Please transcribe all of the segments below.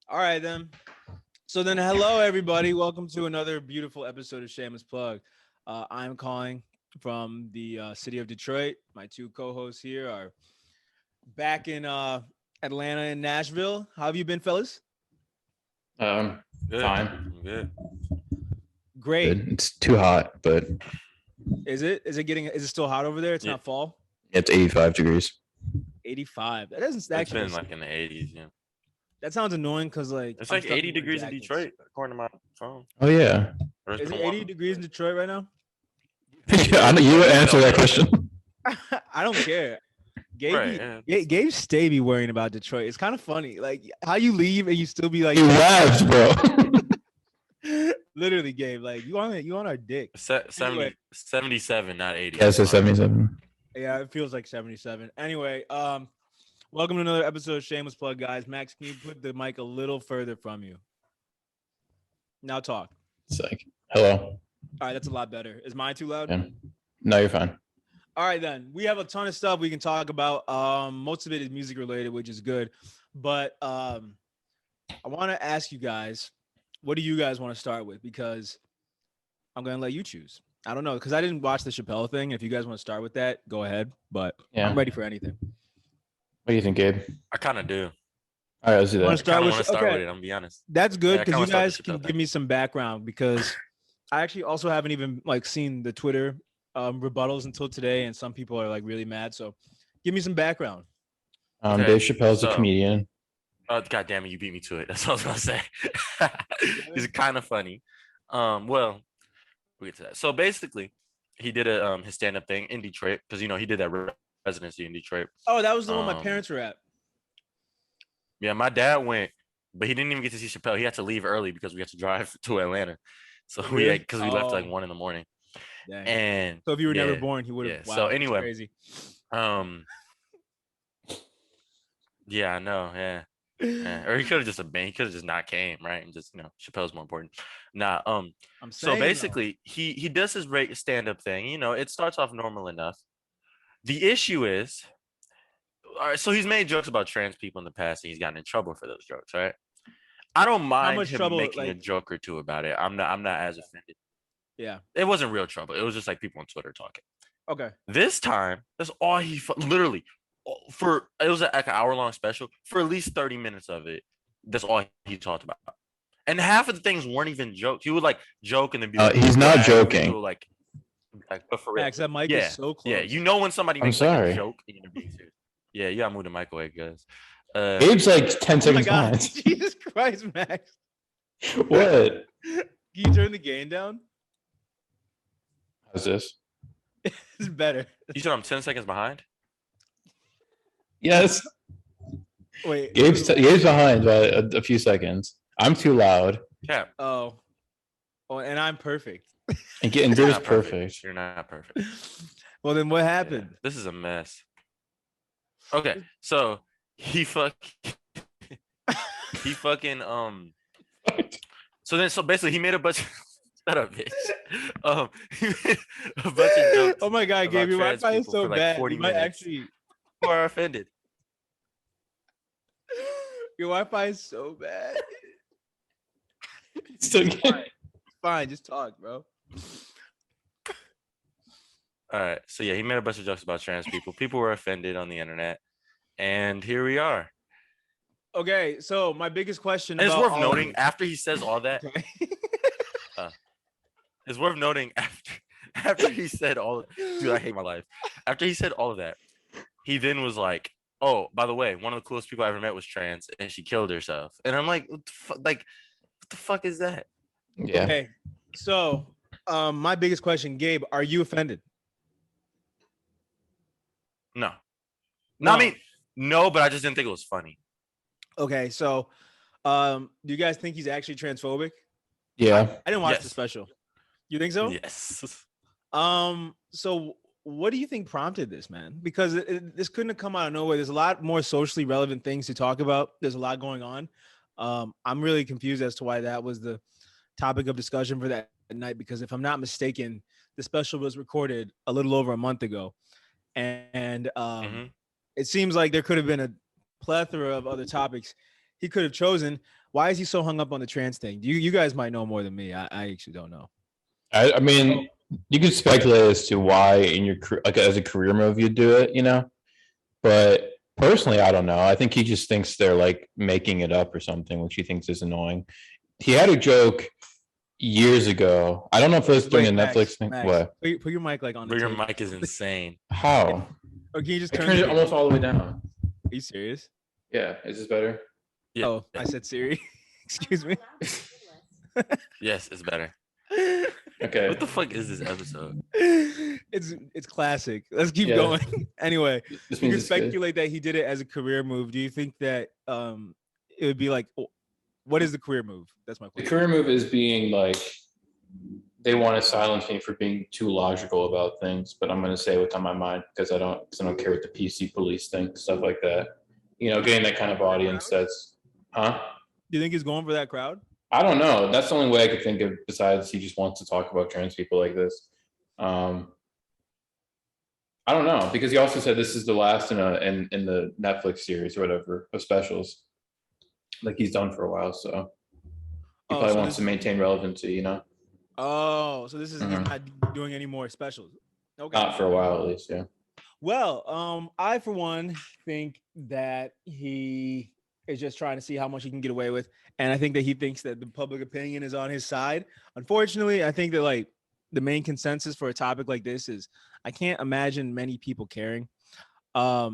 All right, then. So then, hello, everybody. Welcome to another beautiful episode of Shameless Plug. I'm calling from the city of Detroit. My two co-hosts here are back in Atlanta and Nashville. How have you been, fellas? Good. Fine. I'm good. Great. Good. It's too hot, but Is it? Is it still hot over there? It's Yeah. not fall. it's 85 degrees. 85. That doesn't It's actually. been like in the 80s. Yeah. That sounds annoying because It's I'm like stuck 80 in my degrees in jackets. Detroit, according to my phone. Oh yeah. Or it's Is it been 80 warm. degrees in Detroit right now? I know you answer that question. I don't care. Gabe, Right, Gabe stay be worrying about Detroit. It's kind of funny, like how you leave and you still be like, He laughs, bro. literally, Gabe, like you on our dick. 77, not 80. Yeah, it's a 77. Yeah, it feels like 77. Anyway, welcome to another episode of Shameless Plug, guys. Max, can you put the mic a little further from you? Now talk. It's like, hello. All right, that's a lot better. Is mine too loud? Yeah. No, you're fine. All right, then. We have a ton of stuff we can talk about. Most of it is music related, which is good. But I want to ask you guys, what do you guys want to start with? Because I'm going to let you choose. I don't know, because I didn't watch the Chapelle thing. If you guys want to start with that, go ahead. But Yeah. I'm ready for anything. What do you think, Gabe? I kind of do. All right, let's do Wanna that. start I kind of with- want to start okay. with it, I'm going to be honest. That's good Yeah, I because kinda you wanna start guys with can Chapelle give me some background because I actually also haven't even like seen the Twitter rebuttals until today, and some people are like really mad. So give me some background. Okay, Dave Chapelle's a so- comedian. Oh, God damn it, you beat me to it. That's what I was going to say. He's kind of funny. Well, we'll get to that. So basically, he did his stand-up thing in Detroit because, he did that residency in Detroit. Oh, that was the one my parents were at. Yeah, my dad went, but he didn't even get to see Chappelle. He had to leave early because we had to drive to Atlanta. So Really? because we left like Oh. 1 a.m. Dang. And So if you were never yeah, born, he would have. yeah. Wow, So that's anyway, crazy. yeah, I know, yeah. Or he could have just not came, right? And just Chappelle's more important. Nah, I'm so saying, basically he does his stand-up thing. It starts off normal enough. The issue is, all right, so he's made jokes about trans people in the past, and he's gotten in trouble for those jokes, right? I don't mind much him trouble, making a like- joke or two about it. I'm not as offended. yeah. It wasn't real trouble. It was just like people on Twitter talking. Okay. This time, that's all he literally it was like an hour-long special. For at least 30 minutes of it, that's all he talked about. And half of the things weren't even jokes. He would like joke and then be like, He's not "Yeah," joking. like but for real. Max, that mic Yeah, is so close. yeah. When somebody I'm makes like sorry. a joke and you're being serious. Yeah, you gotta move the mic away, guys. Gabe's like 10 Oh my seconds God. behind. Jesus Christ, Max. What? Can you turn the gain down? How's this? It's better. You said I'm 10 seconds behind? Yes. Wait. Gabe's behind by a few seconds. I'm too loud. Cap. Oh, and I'm perfect. And You're Gabe's not perfect. You're not perfect. Well, then what Yeah, happened? this is a mess. Okay, so he fucking so basically he made a bunch of shut up, bitch. He made a bunch of jokes. Oh my God, about Gabe, your trans Wi-Fi is people so for like bad. 40 You might minutes. actually. People are offended. Your Wi-Fi is so bad. Still It's fine. It's fine. Just talk, bro. All right, so yeah, he made a bunch of jokes about trans people. People were offended on the internet, and here we are. Okay, so my biggest question. And it's about worth all noting of after he says all that. Okay. It's worth noting after he said all. Dude, I hate my life. After he said all of that, he then was like, "Oh, by the way, one of the coolest people I ever met was trans, and she killed herself." And I'm like, what the fuck is that? Yeah. Okay, so my biggest question, Gabe, are you offended? No. No. I mean, no, but I just didn't think it was funny. Okay, so do you guys think he's actually transphobic? Yeah. I didn't watch the Yes. special. You think so? Yes. So what do you think prompted this, man? Because this couldn't have come out of nowhere. There's a lot more socially relevant things to talk about. There's a lot going on. I'm really confused as to why that was the topic of discussion for that night, because if I'm not mistaken, the special was recorded a little over a month ago. And it seems like there could have been a plethora of other topics he could have chosen. Why is he so hung up on the trans thing? You guys might know more than me. I actually don't know. I mean, you could speculate as to why in your like as a career move you do it, but personally, I don't know. I think he just thinks they're like making it up or something, which he thinks is annoying. He had a joke years ago. I don't know if it was during a Netflix thing. Max, What? Put your mic like on the But your table. mic is insane. How? Or can you just I turn turned it it? almost all the way down. Are you serious? Yeah, is this better? Yeah. Oh, I said Siri. Excuse me. Yes, it's better. Okay. What the fuck is this episode? It's classic. Let's keep going. Anyway, This you means can it's good. speculate that he did it as a career move. Do you think that it would be like, what is the career move? That's my The question. career move is being like, they want to silence me for being too logical about things, but I'm going to say what's on my mind because I don't care what the PC police think, stuff like that. Getting that kind of audience that's, huh? Do you think he's going for that crowd? I don't know. That's the only way I could think of besides he just wants to talk about trans people like this. I don't know, because he also said this is the last in the Netflix series or whatever of specials. Like he's done for a while, so he probably wants to maintain relevancy, Oh, so this is he's Mhm. not doing any more specials. Okay. Not for a while at least, yeah. Well, I for one think that he is just trying to see how much he can get away with, and I think that he thinks that the public opinion is on his side. Unfortunately, I think that like the main consensus for a topic like this is I can't imagine many people caring. I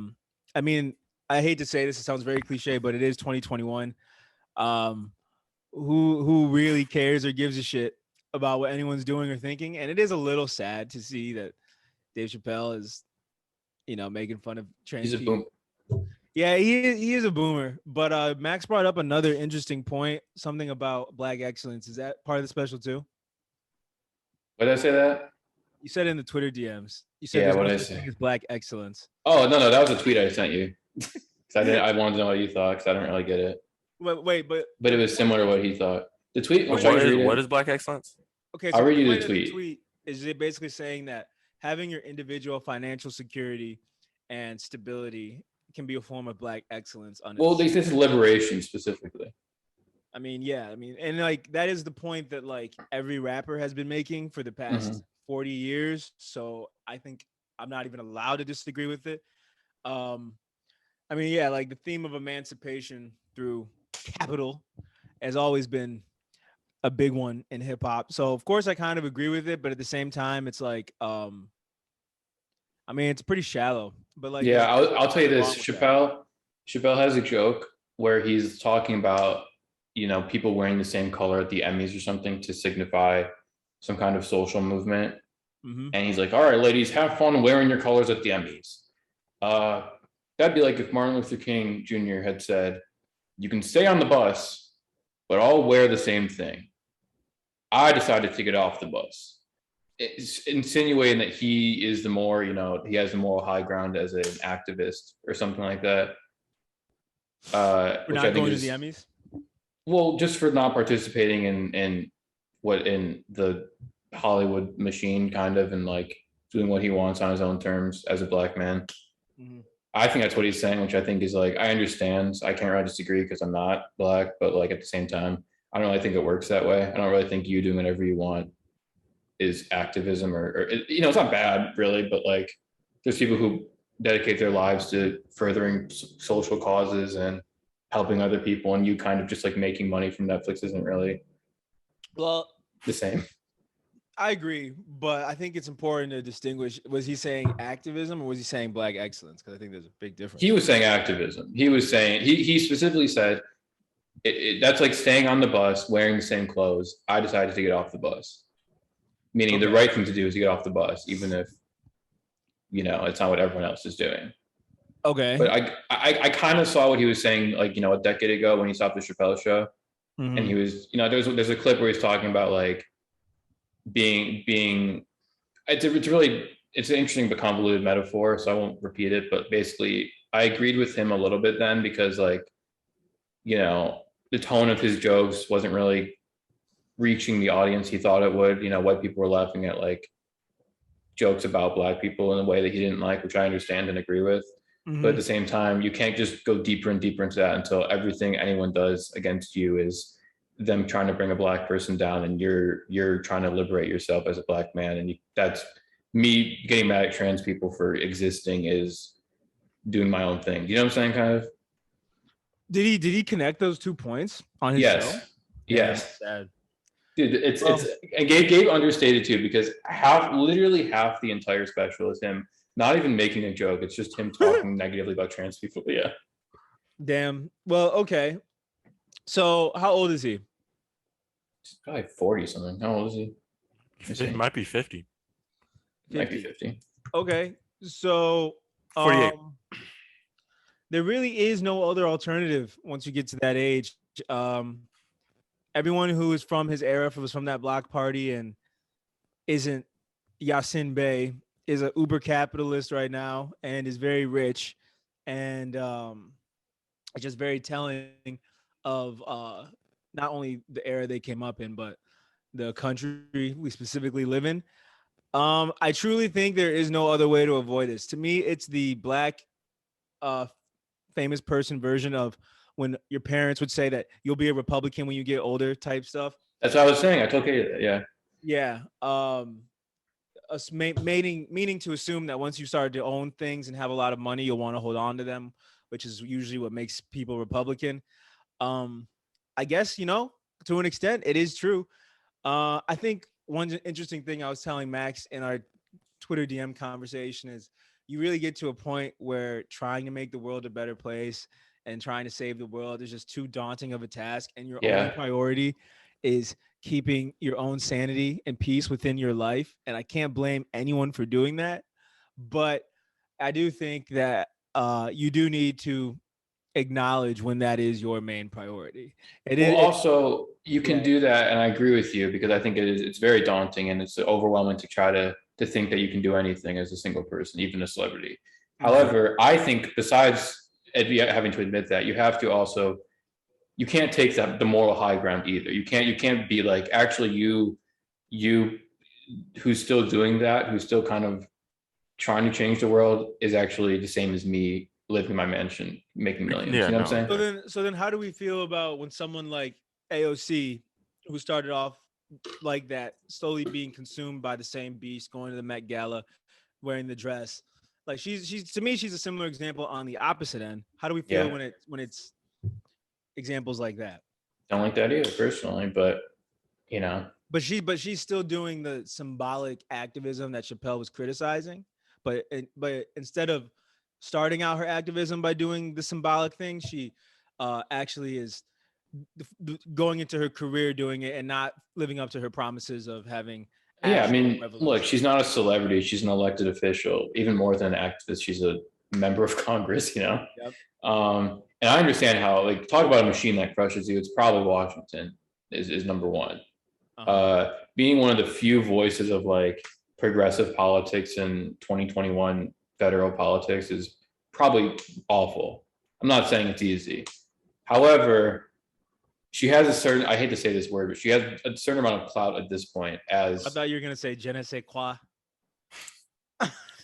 mean, I hate to say this, it sounds very cliche, but it is 2021. Who really cares or gives a shit about what anyone's doing or thinking? And it is a little sad to see that Dave Chapelle is, making fun of trans He's a people. boom. Yeah, he is a boomer. But Max brought up another interesting point, something about Black excellence. Is that part of the special too? What did I say that? You said in the Twitter DMs. You said Yeah, there's what no did I such say? thing as Black excellence. Oh no, that was a tweet I sent you. I wanted to know what you thought because I didn't really get it. Wait, but But it was similar to what he thought. The tweet. What is Black excellence? Okay, so I'll read the you the point of the tweet. tweet is it basically saying that having your individual financial security and stability can be a form of Black excellence. Well, this is liberation specifically. I mean, yeah, and like that is the point that like every rapper has been making for the past 40 years. So I think I'm not even allowed to disagree with it. I mean, yeah, like the theme of emancipation through capital has always been a big one in hip hop. So of course I kind of agree with it, but at the same time, it's like, I mean, it's pretty shallow. But like, yeah, I'll tell you this: Chappelle has a joke where he's talking about people wearing the same color at the Emmys or something to signify some kind of social movement, and he's like, "All right, ladies, have fun wearing your colors at the Emmys." That'd be like if Martin Luther King Jr. had said, "You can stay on the bus, but I'll wear the same thing." I decided to get off the bus. It's insinuating that he is the more, he has the moral high ground as an activist or something like that. We're not going to the Emmys. Well, just for not participating in the Hollywood machine, kind of, and like doing what he wants on his own terms as a Black man. I think that's what he's saying, which I think is like, I understand. I can't really disagree because I'm not Black, but like at the same time, I don't really think it works that way. I don't really think you doing whatever you want is activism or it's not bad really, but like there's people who dedicate their lives to furthering social causes and helping other people, and you kind of just like making money from Netflix isn't really the same. I agree, but I think it's important to distinguish, was he saying activism or was he saying Black excellence? Because I think there's a big difference. He was saying activism. He was saying, he specifically said, that's like staying on the bus, wearing the same clothes. I decided to get off the bus. Meaning the right thing to do is to get off the bus, even if, it's not what everyone else is doing. Okay. But I kind of saw what he was saying, like, a decade ago when he stopped the Chappelle show. And he was, there's a clip where he's talking about like being it's an interesting but convoluted metaphor, so I won't repeat it, but basically I agreed with him a little bit then because like, the tone of his jokes wasn't really reaching the audience he thought it would. White people were laughing at like jokes about Black people in a way that he didn't like, which I understand and agree with. But at the same time, you can't just go deeper and deeper into that until everything anyone does against you is them trying to bring a black person down, and you're trying to liberate yourself as a black man. And that's me getting mad at trans people for existing is doing my own thing. You know what I'm saying? Kind of. Did he connect those 2 points on his show? Yes. Sad. Dude, it's and Gabe understated too, because literally half the entire special is him not even making a joke. It's just him talking negatively about trans people. Yeah. Damn. Well, okay. So how old is he? He's probably 40 something. How old is he? It might be 50. Might be 50. Okay. So 48. There really is no other alternative once you get to that age. Everyone who is from his era, was from that block party and isn't Yasin Bey, is an uber capitalist right now and is very rich, and it's just very telling of not only the era they came up in, but the country we specifically live in. I truly think there is no other way to avoid this. To me, it's the black famous person version of when your parents would say that you'll be a Republican when you get older type stuff. That's what I was saying. I told Katie that. Yeah. Yeah. Meaning to assume that once you start to own things and have a lot of money, you'll want to hold on to them, which is usually what makes people Republican. I guess, to an extent, it is true. I think one interesting thing I was telling Max in our Twitter DM conversation is you really get to a point where trying to make the world a better place and trying to save the world is just too daunting of a task. And your only priority is keeping your own sanity and peace within your life. And I can't blame anyone for doing that. But I do think that you do need to acknowledge when that is your main priority. Also, you can do that. And I agree with you, because I think it's very daunting and it's overwhelming to try to think that you can do anything as a single person, even a celebrity. However, I think besides having to admit that, you have to also, you can't take the moral high ground either. You can't be like, actually you who's still doing that, who's still kind of trying to change the world, is actually the same as me living in my mansion making millions. Yeah, you know what I'm saying? So then how do we feel about when someone like AOC, who started off like that, slowly being consumed by the same beast, going to the Met Gala, wearing the dress? Like she's to me, she's a similar example on the opposite end. How do we feel when it's examples like that? Don't like that either personally, but But she's still doing the symbolic activism that Chappelle was criticizing. But instead of starting out her activism by doing the symbolic thing, she actually is going into her career doing it and not living up to her promises of having. Yeah, I mean, look, she's not a celebrity. She's an elected official. Even more than an activist, she's a member of Congress, Yep. And I understand how, like, talk about a machine that crushes you. It's probably Washington is number one. Being one of the few voices of like progressive politics in 2021 federal politics is probably awful. I'm not saying it's easy. However, she has a certain, I hate to say this word, but she has a certain amount of clout at this point as. I thought you were going to say je ne sais quoi.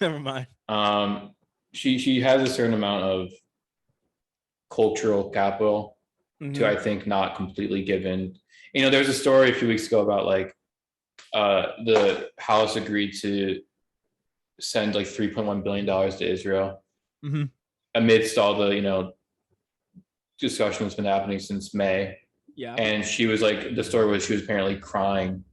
Never mind. She has a certain amount of cultural capital to, I think, not completely given. There was a story a few weeks ago about like the House agreed to send like $3.1 billion to Israel amidst all the, discussion that's been happening since May. Yeah. And she was like, the story was she was apparently crying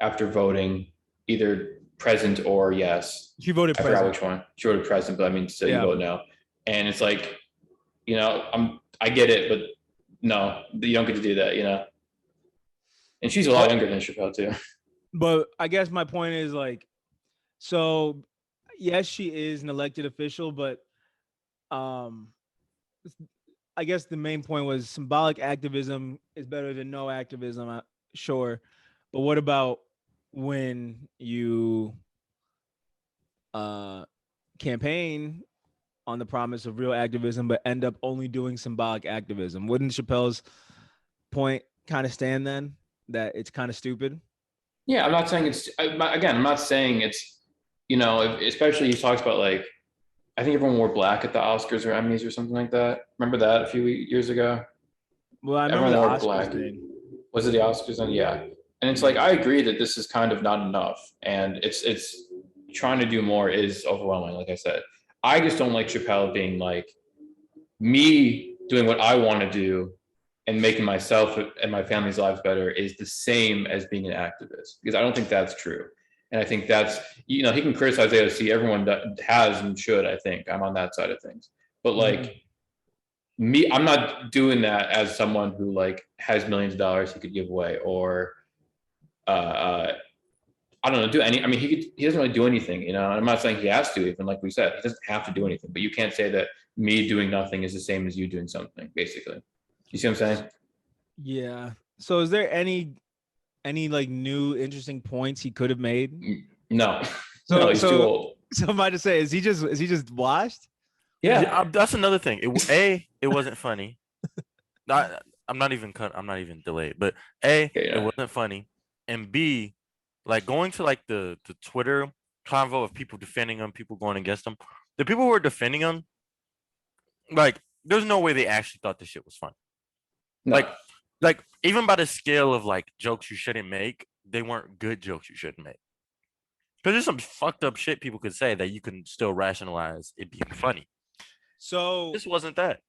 after voting either present or yes. She voted present. I forgot which one. She voted present, but I mean, still you vote no. And it's like, I get it, but no, you don't get to do that, And she's a lot younger than Chappelle too. But I guess my point is like, so yes, she is an elected official, but I guess the main point was symbolic activism is better than no activism, sure. But what about when you campaign on the promise of real activism, but end up only doing symbolic activism? Wouldn't Chappelle's point kind of stand then, that it's kind of stupid? Yeah, I'm not saying it's, again, I'm not saying it's, especially he talks about like I think everyone wore black at the Oscars or Emmys or something like that. Remember that a few years ago? Well, I remember Everyone the wore Oscars black. thing. Was it the Oscars? And yeah, and it's like I agree that this is kind of not enough, and it's trying to do more is overwhelming. Like I said, I just don't like Chappelle being like me doing what I want to do and making myself and my family's lives better is the same as being an activist, because I don't think that's true. And I think that's, he can criticize AOC. Everyone has and should. I think I'm on that side of things. But like me, I'm not doing that as someone who like has millions of dollars he could give away, or I don't know, do any. I mean, he doesn't really do anything. I'm not saying he has to. Even like we said, he doesn't have to do anything. But you can't say that me doing nothing is the same as you doing something. Basically, you see what I'm saying? Yeah. So is there any like new interesting points he could have made? No. So, no, he's too old. So I'm about to say, is he just washed? Yeah. That's another thing. It wasn't funny. I'm not even delayed, but it wasn't funny, and B, like going to like the Twitter convo of people defending him, people going against him. The people who were defending him, like, there's no way they actually thought this shit was funny. No. Like even by the scale of like jokes you shouldn't make, they weren't good jokes you shouldn't make. Because there's some fucked up shit people could say that you can still rationalize it being funny. So this wasn't that.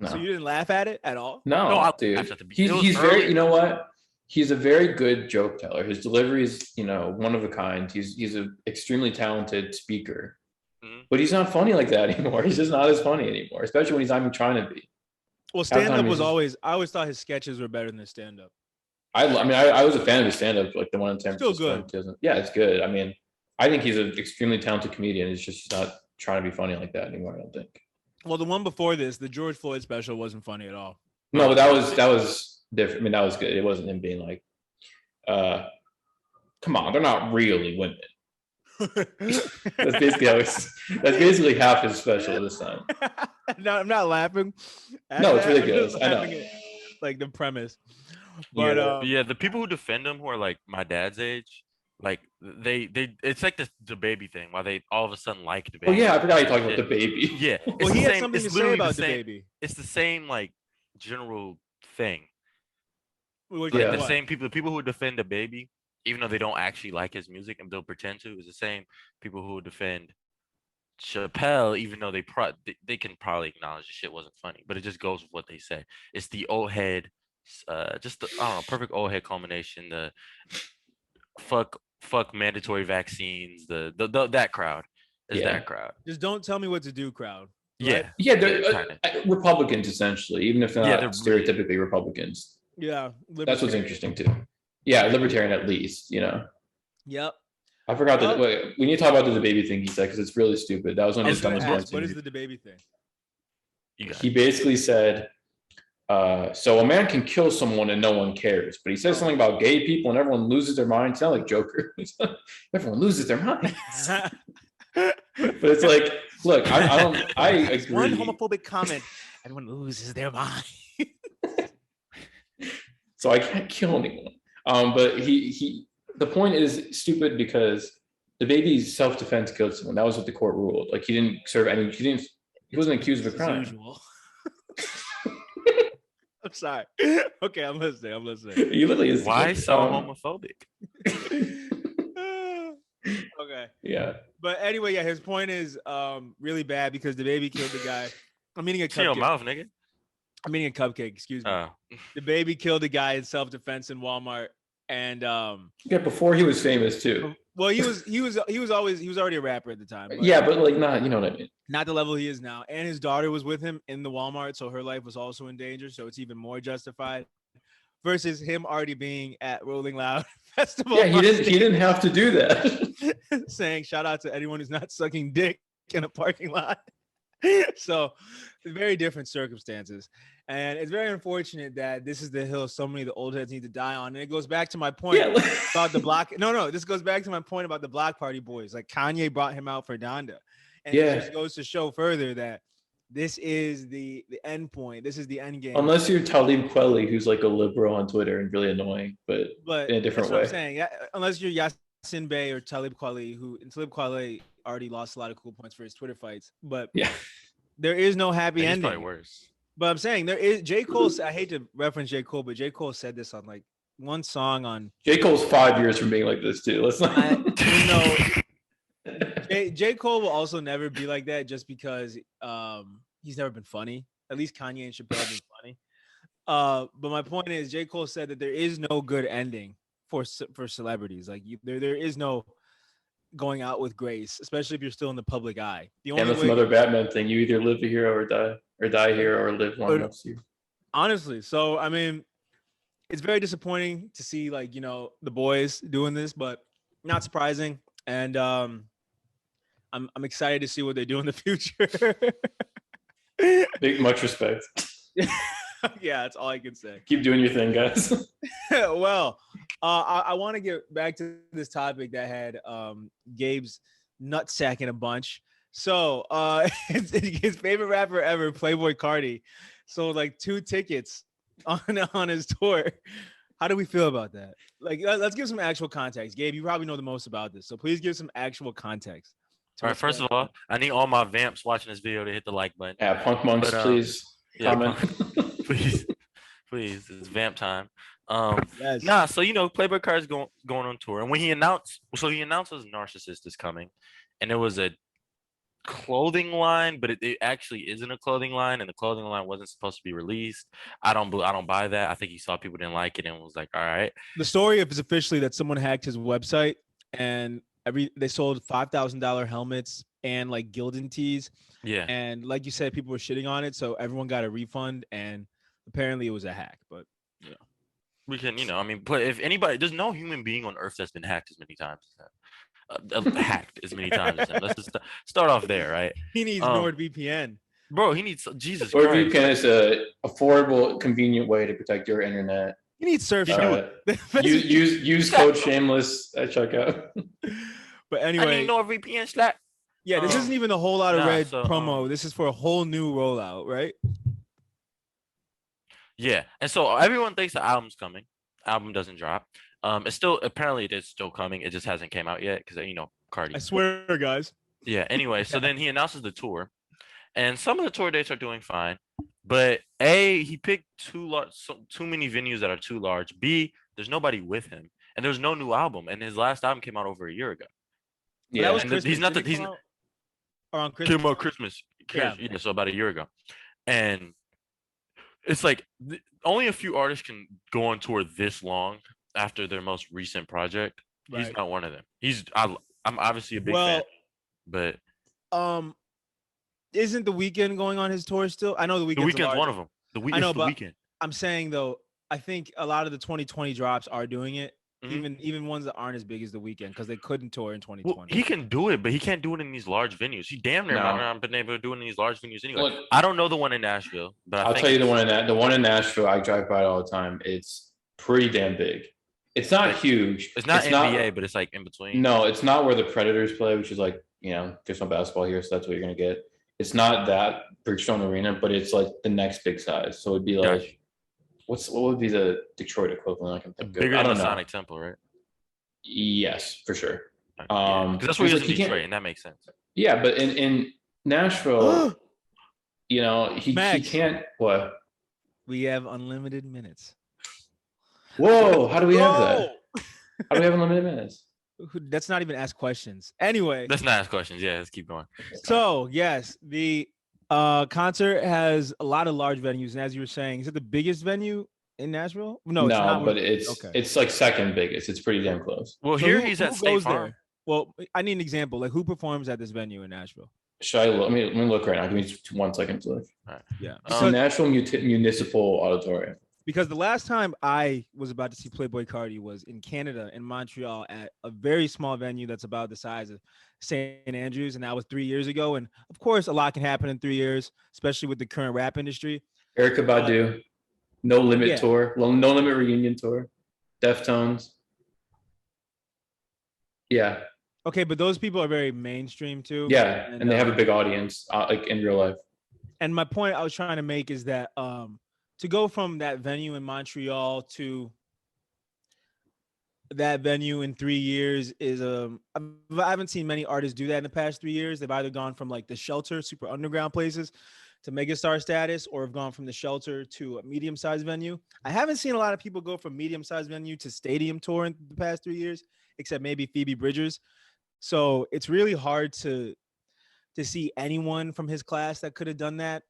No. So you didn't laugh at it at all? No, dude. He's very, you know what? He's a very good joke teller. His delivery is, one of a kind. He's an extremely talented speaker. Mm-hmm. But he's not funny like that anymore. He's just not as funny anymore, especially when he's not even trying to be. Well, stand-up was always, I always thought his sketches were better than his stand-up. I mean, I was a fan of his stand-up, like the one in San Francisco. Still good. Yeah, it's good. I mean, I think he's an extremely talented comedian. He's just not trying to be funny like that anymore, I don't think. Well, the one before this, the George Floyd special, wasn't funny at all. No, but that was different. I mean, that was good. It wasn't him being like, come on, they're not really women. That's basically half his special this time. No, I'm not laughing. No, it's ridiculous. I know. Like the premise. But yeah, the people who defend him who are like my dad's age, like they it's like the baby thing, why they all of a sudden like the baby. Oh yeah, I forgot you talking about the baby. Yeah. Well, he had something to say about the baby. It's the same like general thing. Like the same people, the people who defend the baby, even though they don't actually like his music and they'll pretend to, is the same people who defend Chappelle, even though they can probably acknowledge the shit wasn't funny, but it just goes with what they say. It's the old head, just the, I don't know, perfect old head culmination. The fuck mandatory vaccines. That crowd is that crowd. Just don't tell me what to do, crowd. Right? Yeah, they're Republicans essentially, even if they're not stereotypically Republicans. Yeah, that's what's interesting too. Yeah, libertarian at least, Yep. I forgot that. Wait, we need to talk about the baby thing he said because it's really stupid. That was one of his dumbest points. What is the baby thing? He basically said, so a man can kill someone and no one cares, but he says something about gay people and everyone loses their mind. It's not like Joker. Everyone loses their minds. But it's like, look, I agree. One homophobic comment, everyone loses their mind. So I can't kill anyone. But the point is stupid because the baby's self-defense killed someone. That was what the court ruled. Like he didn't serve any. He wasn't accused of a crime. I'm sorry. Okay, I'm listening. He literally is. Why so homophobic? Okay. Yeah. But anyway, yeah, his point is really bad because the baby killed the guy. I'm eating a cupcake. Your mouth, nigga. I'm eating a cupcake. Excuse me. The baby killed a guy in self-defense in Walmart, and before he was famous too. Well, he was already a rapper at the time. But like not, you know what I mean. Not the level he is now. And his daughter was with him in the Walmart, so her life was also in danger. So it's even more justified. Versus him already being at Rolling Loud Festival. Yeah, he didn't have to do that. Saying shout out to anyone who's not sucking dick in a parking lot. So very different circumstances. And it's very unfortunate that this is the hill so many of the old heads need to die on. And it goes back to my point about the block. No, this goes back to my point about the Block Party boys. Like Kanye brought him out for Donda. And it just goes to show further that this is the end point. This is the end game. Unless you're Talib Kweli, who's like a liberal on Twitter and really annoying, but in a different way. What I'm saying. Unless you're Yasin Bey or Talib Kweli, Talib Kweli already lost a lot of cool points for his Twitter fights, but Yeah. there is no happy He's ending. probably worse. But I'm saying there is J. Cole. I hate to reference J. Cole, but J. Cole said this on like one song on. J. Cole's 5 years from being like this too. Let's not. J. Cole will also never be like that just because he's never been funny. At least Kanye and Chappelle have been funny. But my point is, J. Cole said that there is no good ending for celebrities. Like there is no going out with grace, especially if you're still in the public eye. The only that's another Batman thing. You either live a hero or die here, or live long enough to. Honestly, so I mean, it's very disappointing to see like the boys doing this, but not surprising. And I'm excited to see what they do in the future. Much respect. Yeah, that's all I can say. Keep doing your thing, guys. Well, I want to get back to this topic that had Gabe's nutsacking a bunch. So his favorite rapper ever, Playboi Cart, sold like 2 tickets on his tour. How do we feel about that? Like, let's give some actual context. Gabe, you probably know the most about this, so please give some actual context. All right, first of all, I need all my vamps watching this video to hit the like button. Yeah, Punk Monks, please comment. Please, it's vamp time. Yes. Nah, so Playboi Cart is going on tour, and when he announced Narcissist is coming, and it was a clothing line, but it actually isn't a clothing line, and the clothing line wasn't supposed to be released. I don't buy that. I think he saw people didn't like it and was like, all right. The story is officially that someone hacked his website and they sold $5,000 helmets and like Gildan tees. Yeah. And like you said, people were shitting on it, so everyone got a refund, and apparently it was a hack. But we can, but if anybody, there's no human being on earth that's been hacked as many times as that. Hacked as many times as him. Let's just start off there, right? He needs NordVPN. Bro, he needs Jesus Christ. NordVPN is a affordable, convenient way to protect your internet. You need Surfshoot. Use code Shameless at checkout. But anyway, I need NordVPN Slack. Yeah, this isn't even a whole lot of red so, promo. This is for a whole new rollout, right? Yeah, and so everyone thinks the album's coming. Album doesn't drop. It's still apparently it is still coming. It just hasn't came out yet because Cardi. I swear, guys. Yeah. Anyway, so then he announces the tour, and some of the tour dates are doing fine, but he picked too many venues that are too large. B, there's nobody with him, and there's no new album, and his last album came out over a year ago. Yeah, that was and Christmas. He's not around Christmas. Came out Christmas. Yeah, so about a year ago, and it's like only a few artists can go on tour this long after their most recent project. Right. He's not one of them. I'm obviously a big fan, but isn't The Weeknd going on his tour still? I know The Weeknd's one of them. The Weeknd. I'm saying though, I think a lot of the 2020 drops are doing it. Mm-hmm. Even ones that aren't as big as The Weeknd because they couldn't tour in 2020. Well, he can do it, but he can't do it in these large venues. He damn near not been able to do it in these large venues anyway. Look, I don't know the one in Nashville, but I'll tell you the one in Nashville. I drive by it all the time. It's pretty damn big. It's not huge. It's not NBA, but it's like in between. No, it's not where the Predators play, which is like there's no basketball here, so that's what you're gonna get. It's not that Bridgestone Arena, but it's like the next big size. So it'd be like, what would be the Detroit equivalent? I can think bigger than the Sonic Temple, right? Yes, for sure. Because that's where he is in Detroit, and that makes sense. Yeah, but in Nashville, he can't. What? We have unlimited minutes. Whoa! How do we have that? How do we have unlimited minutes? Let's not even ask questions. Anyway, let's not ask questions. Yeah, let's keep going. So yes, the concert has a lot of large venues, and as you were saying, is it the biggest venue in Nashville? No, it's not. But it's like second biggest. It's pretty damn close. Well, so he's at State Farm. There? Well, I need an example. Like, who performs at this venue in Nashville? Should I look? Let me look right now. Give me 1 second to look. All right. Yeah. Nashville Municipal Auditorium. Because the last time I was about to see Playboi Cart was in Canada, in Montreal, at a very small venue that's about the size of St. Andrews, and that was 3 years ago. And of course, a lot can happen in 3 years, especially with the current rap industry. Erykah Badu, No Limit tour, No Limit reunion tour, Deftones. Yeah. Okay, but those people are very mainstream too. Yeah, and they have a big audience, like in real life. And my point I was trying to make is that to go from that venue in Montreal to that venue in 3 years is I haven't seen many artists do that in the past 3 years. They've either gone from like the shelter, super underground places to megastar status, or have gone from the shelter to a medium-sized venue. I haven't seen a lot of people go from medium-sized venue to stadium tour in the past 3 years, except maybe Phoebe Bridgers. So it's really hard to see anyone from his class that could have done that.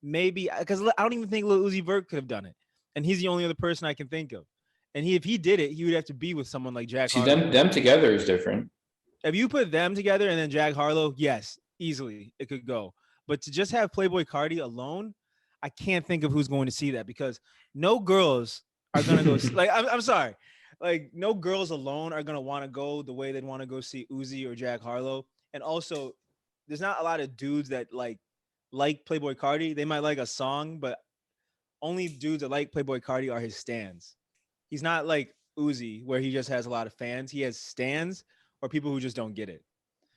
Maybe because I don't even think Lil Uzi Vert could have done it, and he's the only other person I can think of. And if he did it, he would have to be with someone like Jack See, Harlow. them together is different. If you put them together and then Jack Harlow, yes, easily it could go. But to just have Playboi Carti alone, I can't think of who's going to see that because no girls are gonna go. Like I'm sorry, like no girls alone are gonna want to go the way they'd want to go see Uzi or Jack Harlow. And also, there's not a lot of dudes that like Playboi Carti. They might like a song, but only dudes that like Playboi Carti are his stans. He's not like Uzi, where he just has a lot of fans. He has stans or people who just don't get it.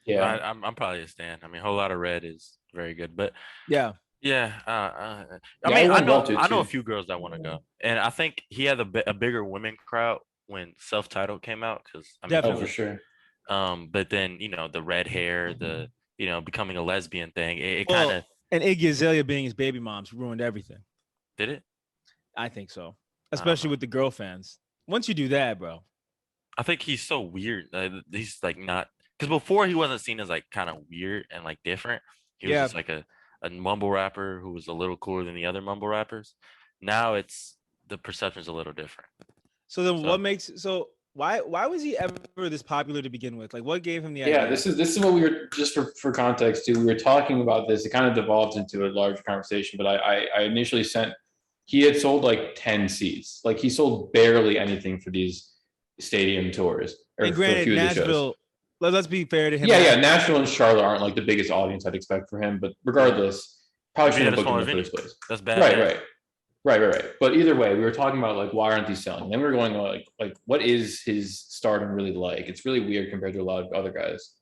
Yeah. I'm probably a stan. I mean, Whole Lot of Red is very good, but Yeah. yeah. I Yeah, mean, I I would love know to, I know a too. few girls that want to go, and I think he had a bigger women crowd when Self-Titled came out because I mean, Oh, Definitely. for sure. but then the red hair, the becoming a lesbian thing, it Well, kind of and Iggy Azalea being his baby mom's ruined everything. did it. I think so, I don't especially know. with the girl fans. Once you do that, bro. I think he's so weird. He's like not because before he wasn't seen as like kind of weird and like different. He was Yeah. just like a mumble rapper who was a little cooler than the other mumble rappers. Now it's the perception's a little different. So then, So what makes why was he ever this popular to begin with? Like, what gave him the Yeah, idea? this is what we were just for context too. We were talking about this. It kind of devolved into a larger conversation, but I initially sent. He had sold like 10 seats. Like he sold barely anything for these stadium tours or And for a granted, few of the shows. Nashville. Let's be fair to him. Yeah, Nashville and Charlotte aren't like the biggest audience I'd expect for him, but regardless, probably If he had shouldn't have a booked him in smaller the venue, first place. that's bad. Right. But either way, we were talking about like why aren't these selling? Then we were going like what is his stardom really like? It's really weird compared to a lot of other guys,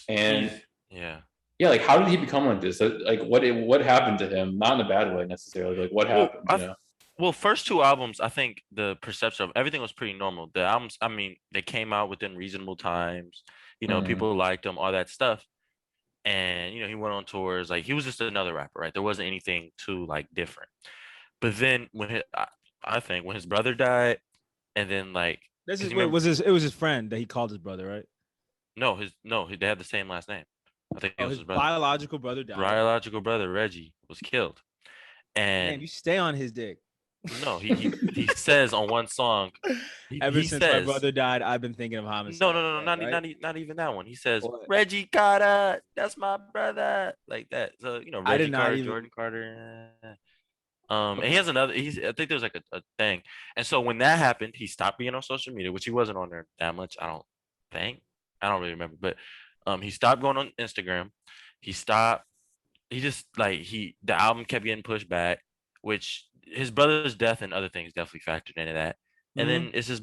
And yeah. like how did he become like this? Like what happened to him? Not in a bad way necessarily. Like what happened? Well, first two albums, I think the perception of everything was pretty normal. The albums, I mean, they came out within reasonable times. People liked them, all that stuff. And he went on tours. Like he was just another rapper, right? There wasn't anything too like different. But then I think when his brother died, and then like it was his friend that he called his brother, right? No, they had the same last name. I think it was his his brother. biological brother died. Biological brother Reggie was killed. And man, you stay on his dick. No, he says on one song. Ever since my brother died, I've been thinking of homicide. No, not even that one. He says Reggie Carter, that's my brother, like that. So Reggie Carter, Jordan Carter. And he has another. I think there's like a thing. And so when that happened, he stopped being on social media, which he wasn't on there that much. I don't think. I don't really remember, but he stopped going on Instagram. He stopped. He just the album kept getting pushed back, which his brother's death and other things definitely factored into that. And then it's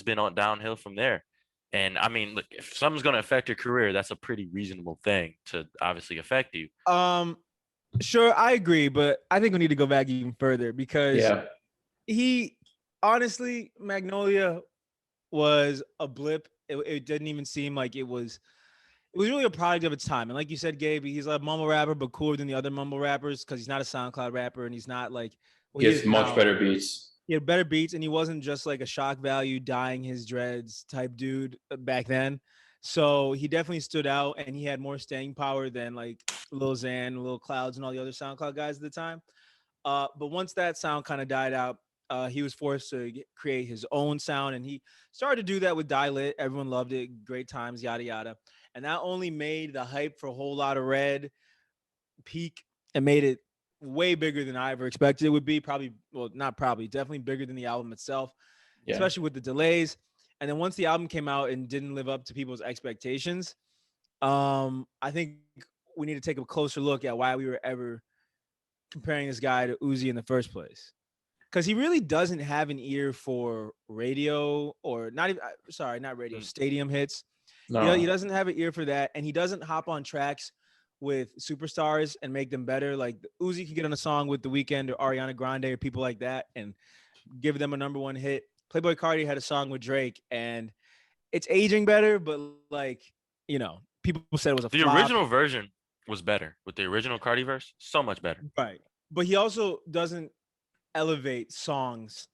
been on downhill from there. And I mean, look, if something's gonna affect your career, that's a pretty reasonable thing to obviously affect you. Sure, I agree, but I think we need to go back even further because he honestly, Magnolia was a blip. It didn't even seem like it was really a product of its time. And like you said, Gabe, he's a mumble rapper, but cooler than the other mumble rappers because he's not a SoundCloud rapper and he's not like he has much better beats. He had better beats, and he wasn't just like a shock value dyeing his dreads type dude back then. So he definitely stood out, and he had more staying power than like Lil Xan, Lil Clouds, and all the other SoundCloud guys at the time. But once that sound kind of died out, he was forced to create his own sound, and he started to do that with Die Lit. Everyone loved it, great times, yada yada, and that only made the hype for a Whole Lot of Red peak and made it way bigger than I ever expected it would be. Definitely bigger than the album itself, especially with the delays. And then once the album came out and didn't live up to people's expectations, I think we need to take a closer look at why we were ever comparing this guy to Uzi in the first place. Because he really doesn't have an ear for radio or not radio, stadium hits. No. He doesn't have an ear for that. And he doesn't hop on tracks with superstars and make them better. Like Uzi can get on a song with The Weeknd or Ariana Grande or people like that and give them a number one hit. Playboi Carti had a song with Drake, and it's aging better, but like, you know, people said it was a The flop. original version was better with the original Cardi verse. So much better. Right. But he also doesn't elevate songs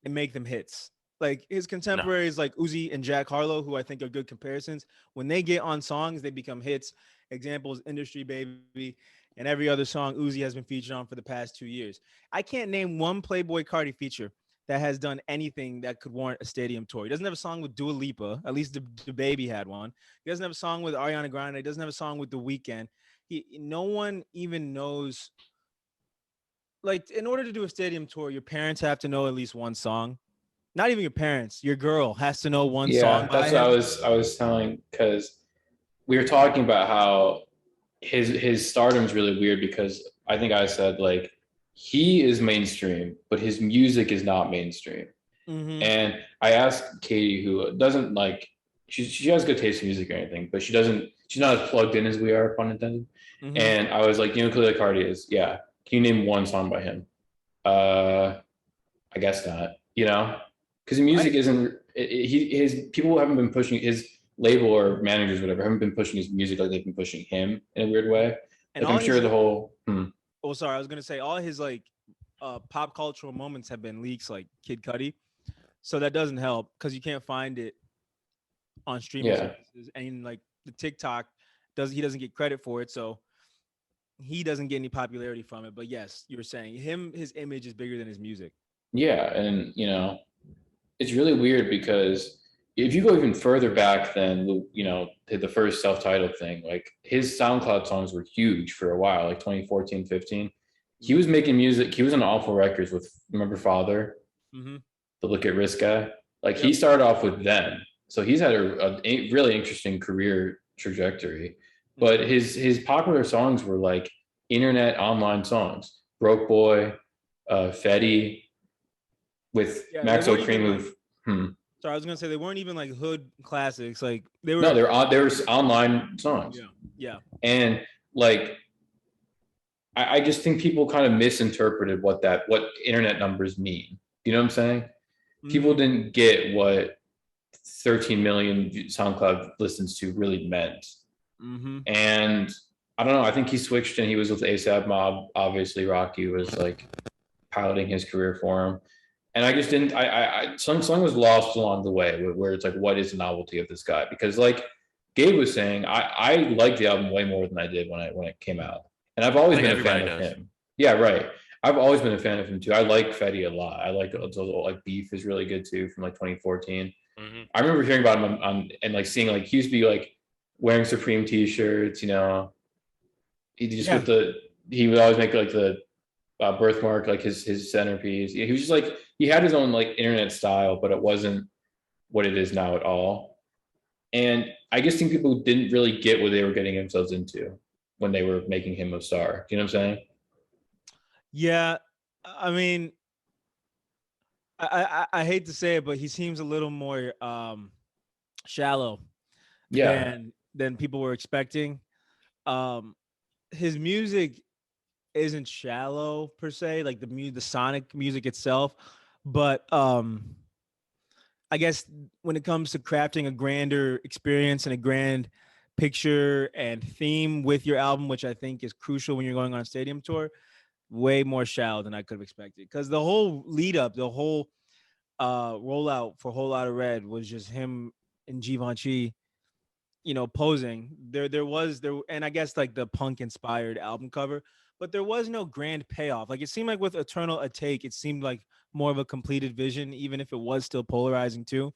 and make them hits. Like his No. contemporaries like Uzi and Jack Harlow, who I think are good comparisons, when they get on songs, they become hits. Examples, Industry Baby, and every other song Uzi has been featured on for the past 2 years. I can't name one Playboi Carti feature that has done anything that could warrant a stadium tour. He doesn't have a song with Dua Lipa. At least the Baby had one. He doesn't have a song with Ariana Grande. He doesn't have a song with The Weeknd. No one even knows. Like, in order to do a stadium tour, your parents have to know at least one song. Not even your parents. Your girl has to know one song. Yeah, By that's what him. I was telling, because we were talking about how his stardom's really weird, because I think I said like he is mainstream, but his music is not mainstream. Mm-hmm. And I asked Katie, who doesn't like, she has good taste in music or anything, but she's not as plugged in as we are, pun intended. Mm-hmm. And I was like, you know who Playboi Carti is? Yeah. Can you name one song by him? I guess not, you know, because music isn't, his people haven't been pushing his label, or managers, whatever, haven't been pushing his music like they've been pushing him in a weird way. And like I'm sure the whole. Oh, sorry, I was gonna say all his like pop cultural moments have been leaks, like Kid Cudi. So that doesn't help because you can't find it on streaming services, and like the TikTok he doesn't get credit for it, so he doesn't get any popularity from it. But yes, you were saying his image is bigger than his music. Yeah, and you know, it's really weird because if you go even further back than, you know, to the first self-titled thing, like his SoundCloud songs were huge for a while, like 2014, 15. He was making music. He was on Awful Records with, remember Father, Mm-hmm. the Look at Risk guy. Like he started off with them, so he's had a really interesting career trajectory. But his popular songs were like internet online songs, Broke Boy, Fetty, with Max O'Cream. Sorry, I was gonna say they weren't even like hood classics. Like they were. No, they were online songs. Yeah. And like, I just think people kind of misinterpreted what internet numbers mean. You know what I'm saying? Mm-hmm. People didn't get what 13 million SoundCloud listens to really meant. Mm-hmm. And I don't know. I think he switched and he was with ASAP Mob. Obviously, Rocky was like piloting his career for him. And I just didn't. Something was lost along the way, where it's like, what is the novelty of this guy? Because like Gabe was saying, I liked the album way more than I did when it came out, and I've always been a fan of him. Yeah, right. I've always been a fan of him too. I like Fetty a lot. I like Beef is really good too, from like 2014. Mm-hmm. I remember hearing about him on and like seeing, like, he used to be like wearing Supreme t-shirts, you know. He just he would always make like the birthmark like his centerpiece. He was just like, he had his own like internet style, but it wasn't what it is now at all. And I just think people didn't really get what they were getting themselves into when they were making him a star. Do you know what I'm saying? Yeah, I mean, I hate to say it, but he seems a little more shallow than people were expecting. His music isn't shallow per se, like the sonic music itself, but I guess when it comes to crafting a grander experience and a grand picture and theme with your album, which I think is crucial when you're going on a stadium tour, way more shallow than I could have expected. Because the whole lead up, the whole rollout for Whole Lotta Red was just him and Givenchy, you know, posing. There, and I guess like the punk inspired album cover, but there was no grand payoff. Like it seemed like with Eternal a Take, it seemed like more of a completed vision, even if it was still polarizing too.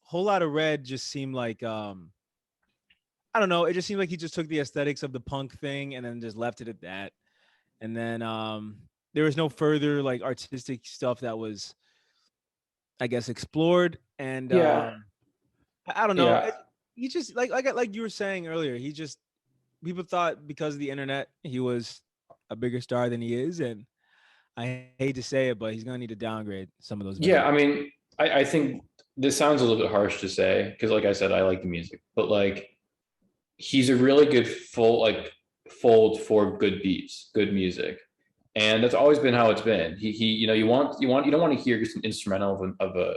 Whole Lotta Red just seemed like I don't know. It just seemed like he just took the aesthetics of the punk thing and then just left it at that. And then there was no further like artistic stuff that was, I guess, explored. And I don't know. Yeah. He just like you were saying earlier. He just, people thought because of the internet he was a bigger star than he is, and I hate to say it, but he's gonna need to downgrade some of those. Yeah, I mean, I think this sounds a little bit harsh to say because, like I said, I like the music, but like he's a really good fold for good beats, good music. and that's always been how it's been. He you know, you don't want to hear just an instrumental of a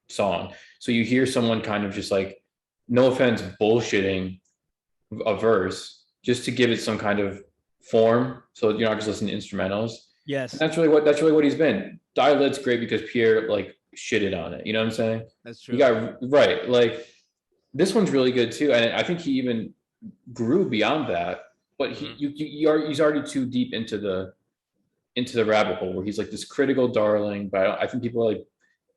song. So you hear someone kind of just like, no offense, bullshitting a verse just to give it some kind of form, so you're not just listening to instrumentals. Yes, And that's really what he's been. Dialet's great because Pierre like shitted on it. You know what I'm saying? that's true. You got right. Like this one's really good too, and I think he even grew beyond that. But he's already too deep into the rabbit hole where he's like this critical darling. But I think people are like,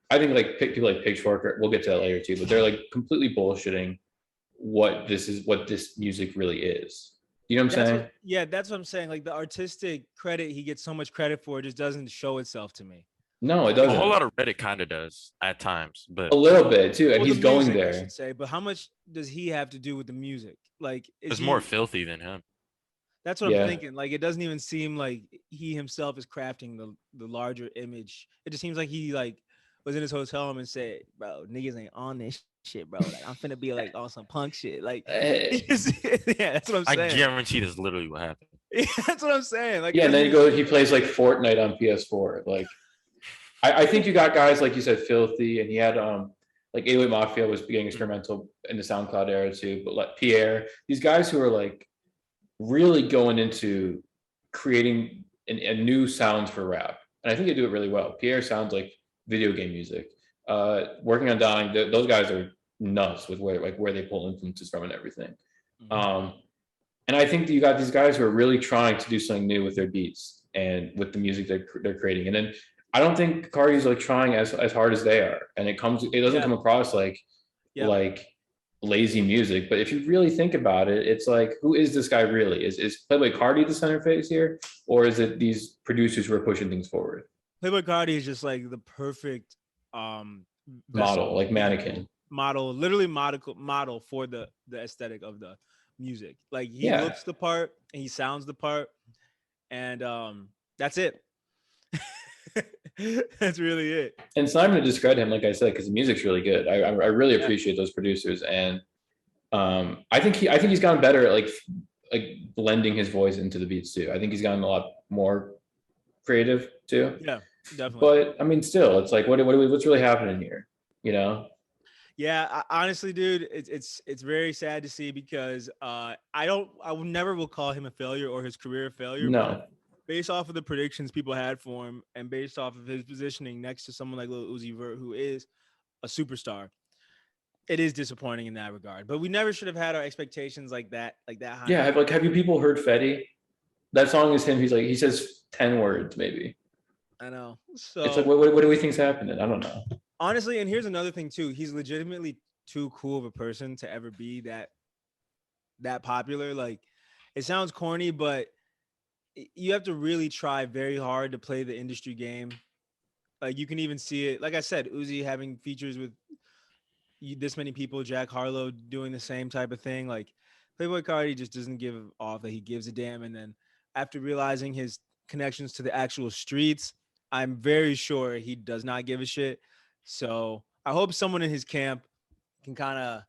I think like people like Pitchfork, we'll get to that later too. But they're like completely bullshitting what this music really is. You know what I'm saying? Yeah, that's what I'm saying. Like the artistic credit he gets so much credit for just doesn't show itself to me. No, it A doesn't. whole lot of Reddit kind of does at times, but A little bit too, and Well, he's the going music, I there. should say, but how much does he have to do with the music? Like, it's more filthy than him. That's what Yeah. I'm thinking. Like, it doesn't even seem like he himself is crafting the larger image. It just seems like he like was in his hotel room and said, "Bro, niggas ain't on this shit, bro. Like, I'm finna be like on some punk shit." Like, yeah, that's what I'm I saying. guarantee that's literally what happened. Yeah, that's what I'm saying. Like, Yeah, and then he plays like Fortnite on PS4. Like, I think you got guys like you said, Filthy, and he had like 808 Mafia was getting experimental in the SoundCloud era too. But like Pierre, these guys who are like really going into creating a new sounds for rap, and I think they do it really well. Pierre sounds like video game music. Working on Dying, those guys are nuts with where they pull influences from and everything. And I think that you got these guys who are really trying to do something new with their beats and with the music they're creating. And then I don't think Cardi's like trying as hard as they are, and it doesn't come across like lazy music. But if you really think about it, it's like, who is this guy really? Is Playboi Carti the center face here, or is it these producers who are pushing things forward? Playboi Carti is just like the perfect model, like mannequin model, literally model for the aesthetic of the music. Like he looks the part and he sounds the part, and that's it. That's really it. And it's not even to discredit him, like I said, because the music's really good. I really appreciate those producers, and I think he's gotten better at like blending his voice into the beats too. I think he's gotten a lot more creative too. Yeah, definitely. But I mean, still, it's like, what's really happening here? You know? Yeah, honestly, dude, it's very sad to see, because I never will call him a failure or his career a failure. No. But based off of the predictions people had for him, and based off of his positioning next to someone like Lil Uzi Vert, who is a superstar, it is disappointing in that regard. But we never should have had our expectations like that high. Yeah, have you people heard Fetty? That song is him. He says 10 words maybe. I know. So it's like, what do we think's happening? I don't know. Honestly, and here's another thing too. He's legitimately too cool of a person to ever be that popular. Like, it sounds corny, but you have to really try very hard to play the industry game. Like, you can even see it. Like I said, Uzi having features with this many people, Jack Harlow doing the same type of thing. Like, Playboi Carti just doesn't give off that he gives a damn. And then after realizing his connections to the actual streets, I'm very sure he does not give a shit. So I hope someone in his camp can kind of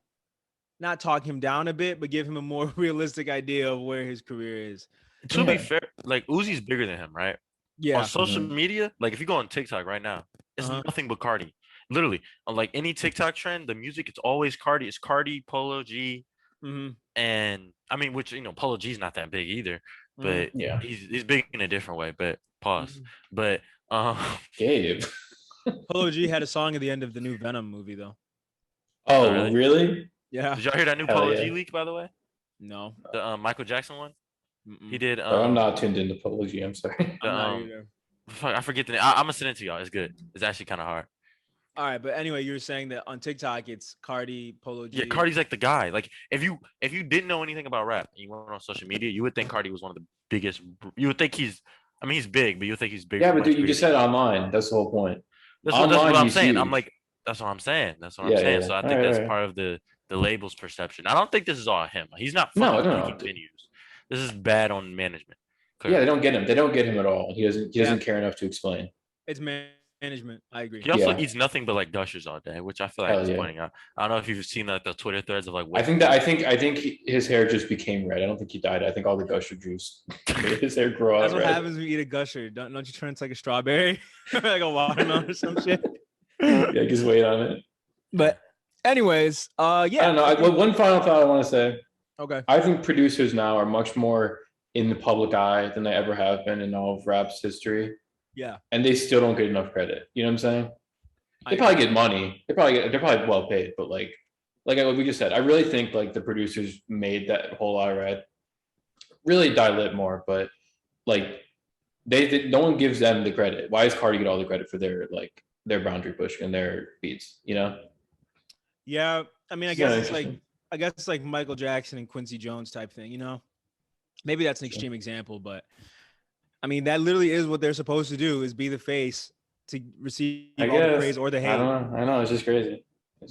not talk him down a bit, but give him a more realistic idea of where his career is. To be fair, like, Uzi's bigger than him, right? Yeah. On social media, like if you go on TikTok right now, it's nothing but Cardi. Literally, on like any TikTok trend, the music, it's always Cardi. It's Cardi, Polo G, and I mean, which, you know, Polo G's not that big either, but yeah, he's big in a different way. But pause. But Gabe. Polo G had a song at the end of the new Venom movie, though. Oh, really? Yeah. Did y'all hear that new Polo G leak, by the way? No. The Michael Jackson one. He did. I'm not tuned into Polo G. I'm sorry. I'm not either. I forget the name. I'm gonna send it to y'all. It's good. It's actually kind of hard. All right, but anyway, you were saying that on TikTok it's Cardi, Polo G. Yeah, Cardi's like the guy. Like, if you didn't know anything about rap and you went on social media, you would think Cardi was one of the biggest. You would think he's big, but you would think he's big. Yeah, but dude, you just said online. That's the whole point. That's what I'm saying. I'm like, that's what I'm saying. That's what I'm saying. So I think that's part of the label's perception. I don't think this is all him. He's not fucking leaking venues. This is bad on management. Clearly. Yeah, they don't get him. They don't get him at all. He doesn't care enough to explain. It's management. management. I agree. He also Yeah. eats nothing but like gushers all day, which I feel like Hell he's yeah. pointing out. I don't know if you've seen like the Twitter threads of like. I think his hair just became red. I don't think he dyed. I think all the gusher juice made his hair grow That's out what red. happens when you eat a gusher. Don't you turn into like a strawberry, like a watermelon or some shit. Yeah, just wait on it. But anyways, yeah. I don't know. One final thought I want to say. Okay. I think producers now are much more in the public eye than they ever have been in all of rap's history. Yeah. And they still don't get enough credit. You know what I'm saying? They probably get money. They're probably well paid, but like we just said, I really think like the producers made that whole IRAD really dilute more, but like no one gives them the credit. Why does Cardi get all the credit for their boundary push and their beats? You know? Yeah, I mean, I guess it's like Michael Jackson and Quincy Jones type thing. You know, maybe that's an extreme example, but I mean, that literally is what they're supposed to do: is be the face to receive all the praise or the hate. I know. It's just crazy.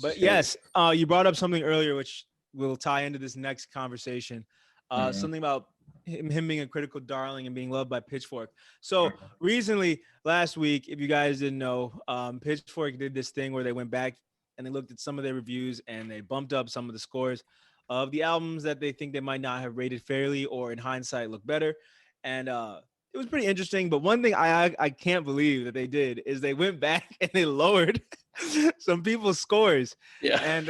But yes, you brought up something earlier, which will tie into this next conversation. Something about him being a critical darling and being loved by Pitchfork. So recently, last week, if you guys didn't know, Pitchfork did this thing where they went back and they looked at some of their reviews and they bumped up some of the scores of the albums that they think they might not have rated fairly or in hindsight look better. And it was pretty interesting. But one thing I can't believe that they did is they went back and they lowered some people's scores. Yeah. And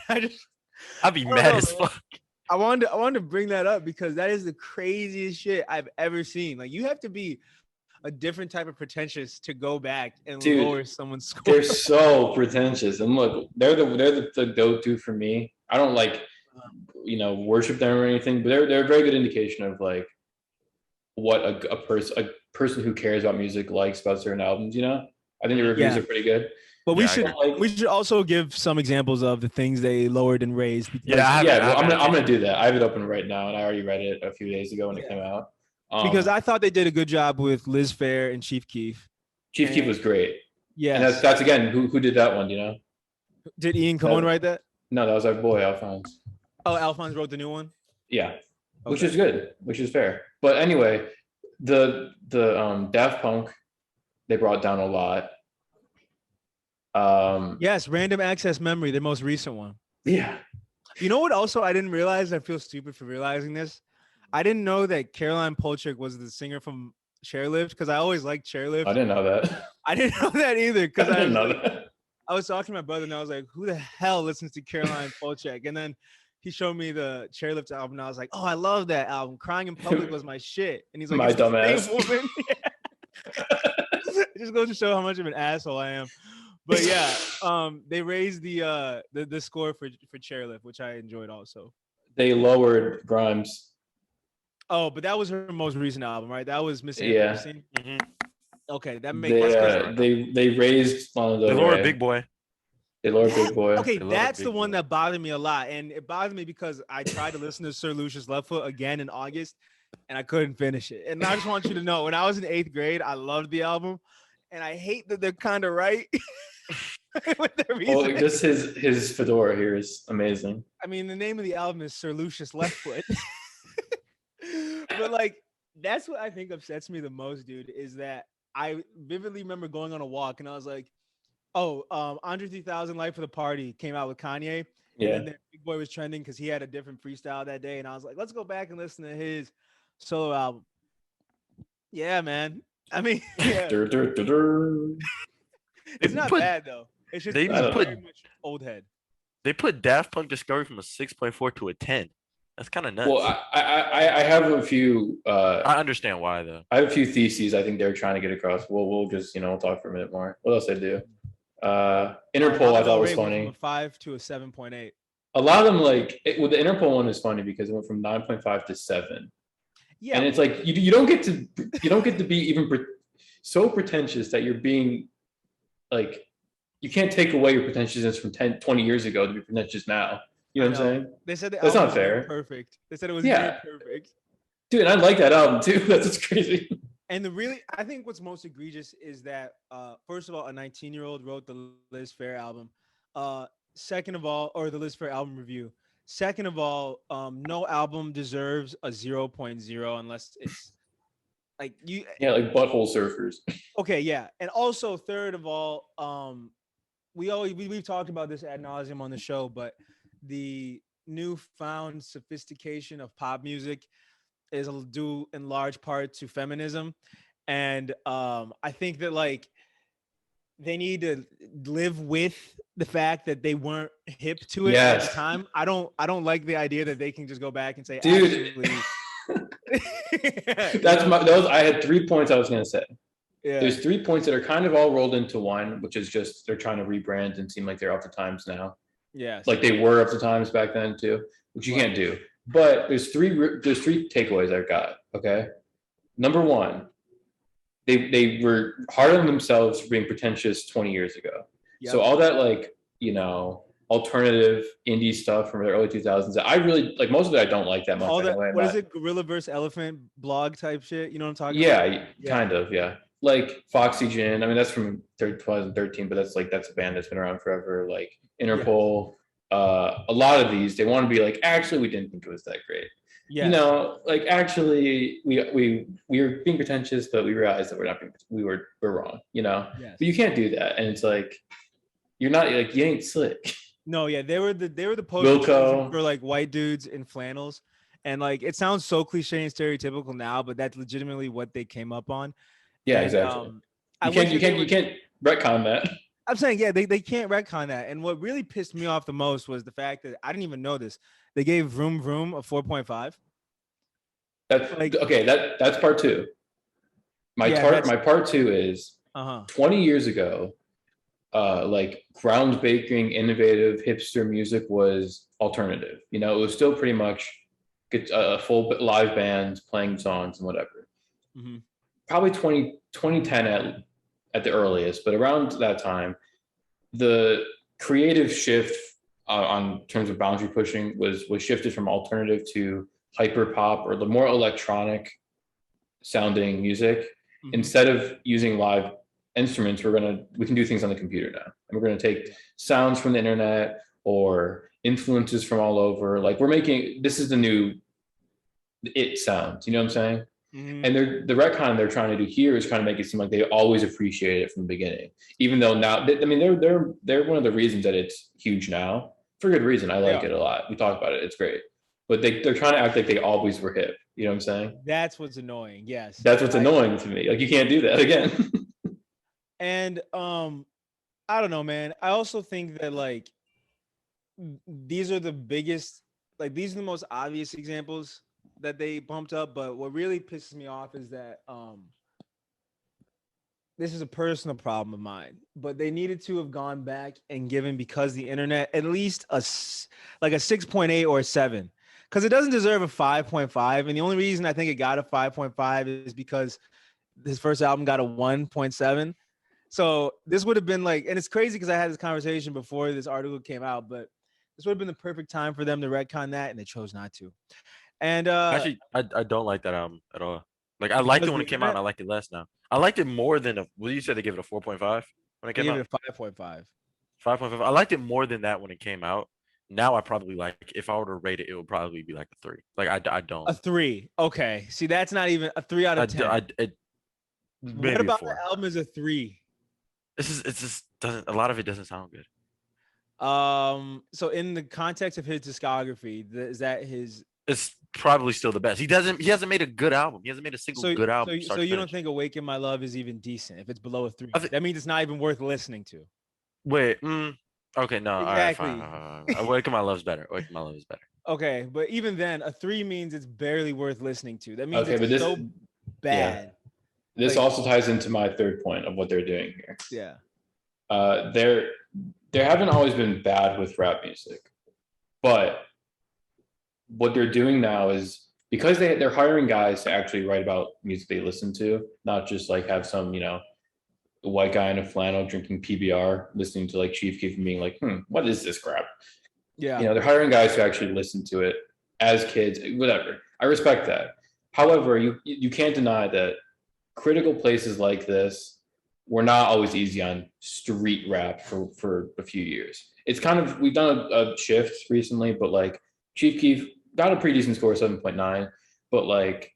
I'd be mad as fuck. I wanted to bring that up because that is the craziest shit I've ever seen. Like, you have to be a different type of pretentious to go back and lower someone's score. They're so pretentious, and look, they're the go-to for me. I don't worship them or anything, but they're a very good indication of like what a person who cares about music likes about certain albums. You know, I think the reviews are pretty good. But we should also give some examples of the things they lowered and raised. I'm gonna do that. I have it open right now, and I already read it a few days ago when it came out. Because I thought they did a good job with Liz Phair and Chief Keef. Chief Keef was great. Yeah, and that's again who did that one? Do you know? Did Ian Cohen write that? No, that was our boy Alphonse. Oh, Alphonse wrote the new one. Yeah, which is good, which is fair. But anyway, the Daft Punk, they brought down a lot. Yes, Random Access Memory, their most recent one. Yeah. You know what? Also, I didn't realize. I feel stupid for realizing this. I didn't know that Caroline Polchak was the singer from Chairlift because I always liked Chairlift. I didn't know that. I didn't know that either because I didn't know that. I was talking to my brother and I was like, "Who the hell listens to Caroline Polchak?" And then he showed me the Chairlift album and I was like, "Oh, I love that album. Crying in Public was my shit." And he's like, "My dumbass woman." It just goes to show how much of an asshole I am. But yeah, they raised the score for Chairlift, which I enjoyed also. They lowered Grimes. Oh, but that was her most recent album, right? That was Miss Anderson. Yeah. Mm-hmm. Okay, that makes sense. They raised Lana Del Rey. They lowered Big Boy. They lowered Big Boy. Okay, that's the one that bothered me a lot, and it bothered me because I tried to listen to Sir Lucius Left Foot again in August, and I couldn't finish it. And I just want you to know, when I was in 8th grade, I loved the album, and I hate that they're kind of right. With their reasoning. Just his fedora here is amazing. I mean, the name of the album is Sir Lucius Left Foot. But like, that's what I think upsets me the most, dude, is that I vividly remember going on a walk and I was like, oh, Andre 3000 Life for the Party came out with Kanye. Yeah. And then Big Boy was trending because he had a different freestyle that day. And I was like, let's go back and listen to his solo album. Yeah, man. I mean, yeah. It's not bad though. It's just very much old head. They put Daft Punk Discovery from a 6.4 to a 10. That's kind of nuts. Well, I have a few. I understand why though. I have a few theses I think they're trying to get across. We'll just we'll talk for a minute more. What else I do? Interpol I thought was funny. From a 5 to a 7.8. A lot of them with the Interpol one is funny because it went from 9.5 to 7. Yeah, and it's like you don't get to be even so pretentious that you're being like, you can't take away your pretentiousness from 10, 20 years ago to be pretentious now. You know what I'm saying? They said that's not fair. Perfect. They said it was perfect. Dude, and I like that album too. That's just crazy. And I think what's most egregious is that, first of all, a 19-year-old wrote the Liz Phair album. Second of all, or the Liz Phair album review. Second of all, no album deserves a 0.0 unless it's like you. Yeah, like butthole surfers. Okay, yeah, and also third of all, we've talked about this ad nauseum on the show, but the newfound sophistication of pop music is due in large part to feminism, and I think that like they need to live with the fact that they weren't hip to it at the Yes, time. I don't like the idea that they can just go back and say, dude. actually, I had 3 points I was gonna say. yeah, There's 3 points that are kind of all rolled into one, which is just they're trying to rebrand and seem like they're up to times now. yes, Like they were up to times back then too, which you can't do. But there's three takeaways I've got. Okay, number one, they were hard on themselves for being pretentious 20 years ago. Yep. So all that like alternative indie stuff from the early 2000s, I really like. Most of it I don't like that much. All that, anyway. what is it, gorilla versus elephant blog type shit? You know what I'm talking Yeah, about? kind of. Yeah, like Foxygen. I mean, that's from 2013, but that's a band that's been around forever. Like Interpol. A lot of these, they want to be like, actually, we didn't think it was that great. Yes. Like actually, we were being pretentious, but we realized that we're wrong. Yes. But you can't do that, and it's like you're not like you ain't slick. No, yeah, they were the poster children for like white dudes in flannels, and like it sounds so cliche and stereotypical now, but that's legitimately what they came up on. Yeah, and, exactly. You can't retcon that. I'm saying, yeah, they can't retcon that. And what really pissed me off the most was the fact that I didn't even know this. They gave Vroom Vroom a 4.5. That's like okay. That's part two. My part two is 20 years ago. Like groundbreaking, innovative, hipster music was alternative. It was still pretty much a full live band playing songs and whatever. Mm-hmm. Probably 2010 at the earliest, but around that time, the creative shift on terms of boundary pushing was shifted from alternative to hyper pop or the more electronic sounding music. Mm-hmm. Instead of using live instruments, we can do things on the computer now, and we're going to take sounds from the internet or influences from all over. Like this is the new it sound. You know what I'm saying? Mm-hmm. And the retcon they're trying to do here is trying to make it seem like they always appreciate it from the beginning, even though now they're one of the reasons that it's huge now for good reason. I like it a lot. We talk about it; it's great. But they're trying to act like they always were hip. You know what I'm saying? That's what's annoying. Yes, that's what's annoying to me. Like you can't do that again. And I don't know, man. I also think that like these are the biggest, like these are the most obvious examples that they bumped up. But what really pisses me off is that this is a personal problem of mine. But they needed to have gone back and given, because the internet, at least a 6.8 or a 7, because it doesn't deserve a 5.5. And the only reason I think it got a 5.5 is because his first album got a 1.7. So this would have been like, and it's crazy because I had this conversation before this article came out, but this would have been the perfect time for them to retcon that, and they chose not to. And actually, I don't like that album at all. Like I liked it when it came out, and I liked it less now. I liked it more than you said they gave it a 4.5 when it came out. Gave it a 5.5. 5.5. I liked it more than that when it came out. Now I probably like, if I were to rate it, it would probably be like a 3. Like I don't. A 3. Okay. See, that's not even a 3 out of 10. What about the album is a 3? It just doesn't. A lot of it doesn't sound good. So in the context of his discography, is that his? It's probably still the best. He hasn't made a good album. He hasn't made a single good album. So you don't think "Awaken My Love" is even decent if it's below a 3? That means it's not even worth listening to. Wait. Okay. No. Exactly. All right, fine. "Awaken My Love" is better. "Awaken My Love" is better. Okay, but even then, a 3 means it's barely worth listening to. That means it's so bad. Yeah. This also ties into my third point of what they're doing here. Yeah. There haven't always been bad with rap music, but what they're doing now is, because they're hiring guys to actually write about music they listen to, not just like have some, white guy in a flannel drinking PBR, listening to like Chief Keef and being like, what is this crap? Yeah. They're hiring guys to actually listen to it as kids, whatever. I respect that. However, you can't deny that critical places like this were not always easy on street rap for a few years. It's kind of, we've done a shift recently, but like Chief Keef got a pretty decent score, 7.9, but like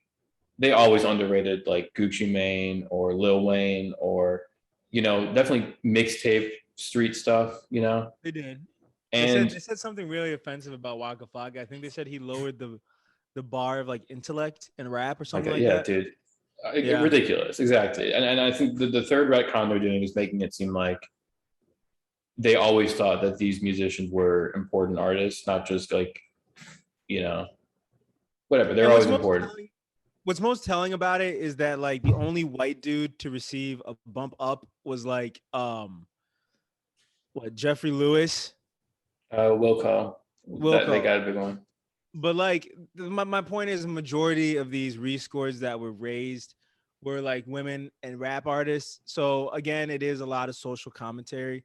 they always underrated like Gucci Mane or Lil Wayne or, definitely mixtape street stuff, They did. and They said something really offensive about Waka Flocka. I think they said he lowered the bar of like intellect and rap or like, something like yeah, that. dude, Yeah. ridiculous, exactly. And I think the third retcon they're doing is making it seem like they always thought that these musicians were important artists, not just like, you know, whatever. They're And always important. what's most telling about it is that like the only white dude to receive a bump up was like Jeffrey Lewis. Wilco, that they Wilco. got a big one. But like my point is, a majority of these rescores that were raised were like women and rap artists. So again, it is a lot of social commentary.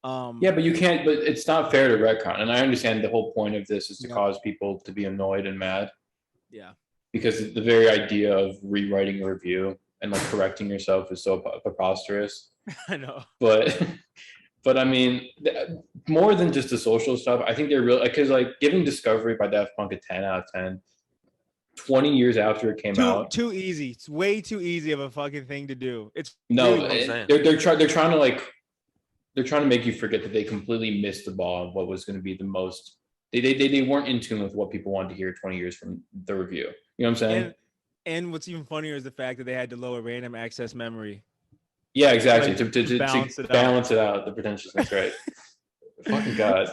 Yeah, but you can't. But it's not fair to retcon, and I understand the whole point of this is to Yeah. cause people to be annoyed and mad. Yeah. Because the very idea of rewriting a review and like correcting yourself is so preposterous. I know. But I mean, more than just the social stuff, I think they're real, because like giving Discovery by Daft Punk a 10 out of 10, 20 years after it came out. Too easy. It's way too easy of a fucking thing to do. It's no, really they're trying to like, they're trying to make you forget that they completely missed the ball of what was going to be the most. They weren't in tune with what people wanted to hear 20 years from the review. You know what I'm saying? And what's even funnier is the fact that they had to lower random access memory. Yeah, exactly. Like, to balance it out, the pretentiousness, right? Fucking God.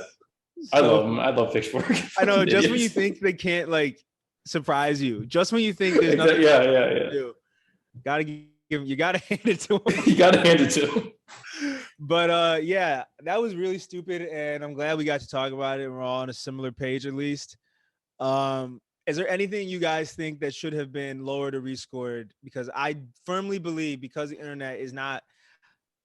I love them. I love Pitchfork. I know, just when you think they can't like surprise you, just when you think there's nothing to do, you gotta hand it to them. You gotta hand it to them. But yeah, that was really stupid, and I'm glad we got to talk about it. We're all on a similar page at least. Is there anything you guys think that should have been lowered or rescored? Because I firmly believe, because the internet is not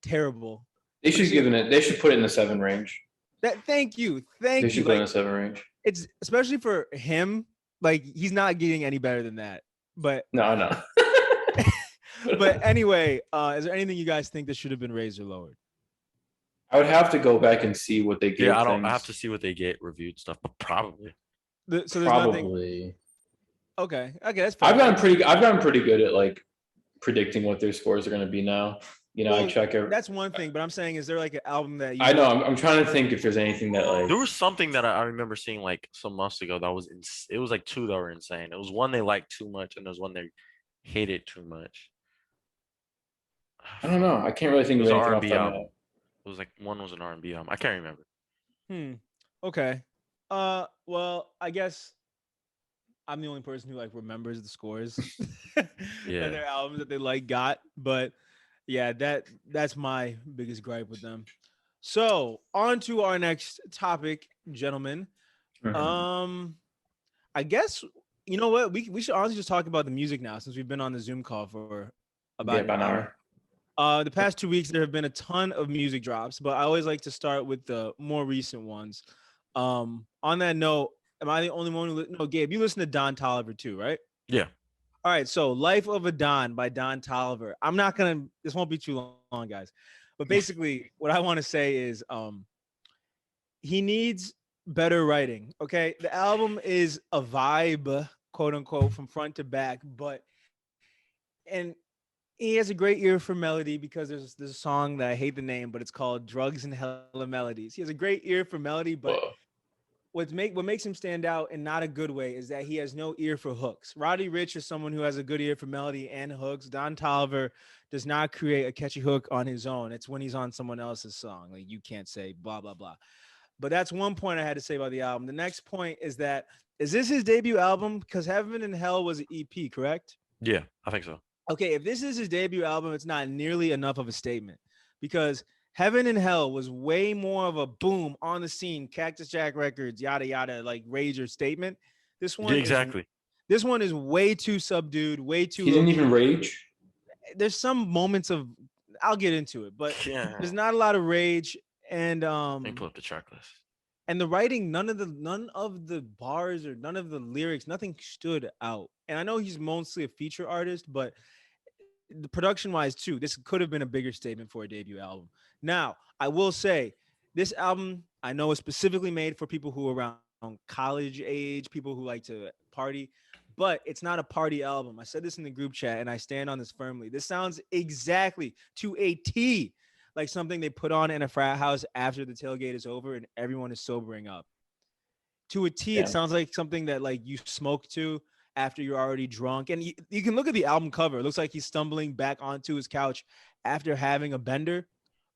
terrible, they should they should put it in the 7 range. Thank you. They should put it in the 7 range. It's especially for him, like he's not getting any better than that. But no. But anyway, is there anything you guys think that should have been raised or lowered? I would have to go back and see what they gave. Yeah, I have to see what they get reviewed stuff, but probably. So there's nothing. Okay, that's fine. I've gotten pretty good at like predicting what their scores are going to be now. I check it. That's one thing, but I'm saying, is there like an album that I know? I'm trying to think if there's anything that like. There was something that I remember seeing like some months ago that was it was like 2 that were insane. It was one they liked too much, and there's one they hated too much. I don't know. I can't really think of anything off the top of my head. It was like one was an R&B album. I can't remember. Okay. Well, I guess I'm the only person who like remembers the scores. Yeah. And their albums that they like got, but yeah, that's my biggest gripe with them. So on to our next topic, gentlemen. Mm-hmm. I guess you know what, we should honestly just talk about the music now, since we've been on the Zoom call for about an hour. The past 2 weeks, there have been a ton of music drops, but I always like to start with the more recent ones. On that note, am I the only one no, Gabe, you listen to Don Toliver too, right? Yeah. All right, so Life of a Don by Don Toliver. This won't be too long, guys. But basically, what I want to say is he needs better writing, okay? The album is a vibe, quote unquote, from front to back, and he has a great ear for melody, because there's a song that I hate the name, but it's called Drugs and Hella Melodies. He has a great ear for melody, but what makes him stand out in not a good way is that he has no ear for hooks. Roddy Ricch is someone who has a good ear for melody and hooks. Don Toliver does not create a catchy hook on his own. It's when he's on someone else's song. Like, you can't say blah, blah, blah. But that's one point I had to say about the album. The next point is is this his debut album? Because Heaven and Hell was an EP, correct? Yeah, I think so. Okay, if this is his debut album, it's not nearly enough of a statement, because Heaven and Hell was way more of a boom on the scene, Cactus Jack Records, yada yada, like rager statement. This one, this one is way too subdued, way too. He didn't even rage. There's some moments of, I'll get into it, but there's not a lot of rage, and let me pull up the track list. And the writing, none of the bars or none of the lyrics, nothing stood out. And I know he's mostly a feature artist, but the production wise too, this could have been a bigger statement for a debut album. Now, I will say this album, I know, is specifically made for people who are around college age, people who like to party, but it's not a party album. I said this in the group chat, and I stand on this firmly. This sounds exactly to a T like something they put on in a frat house after the tailgate is over and everyone is sobering up. To a T, it sounds like something that like you smoke to after you're already drunk. And you can look at the album cover. It looks like he's stumbling back onto his couch after having a bender.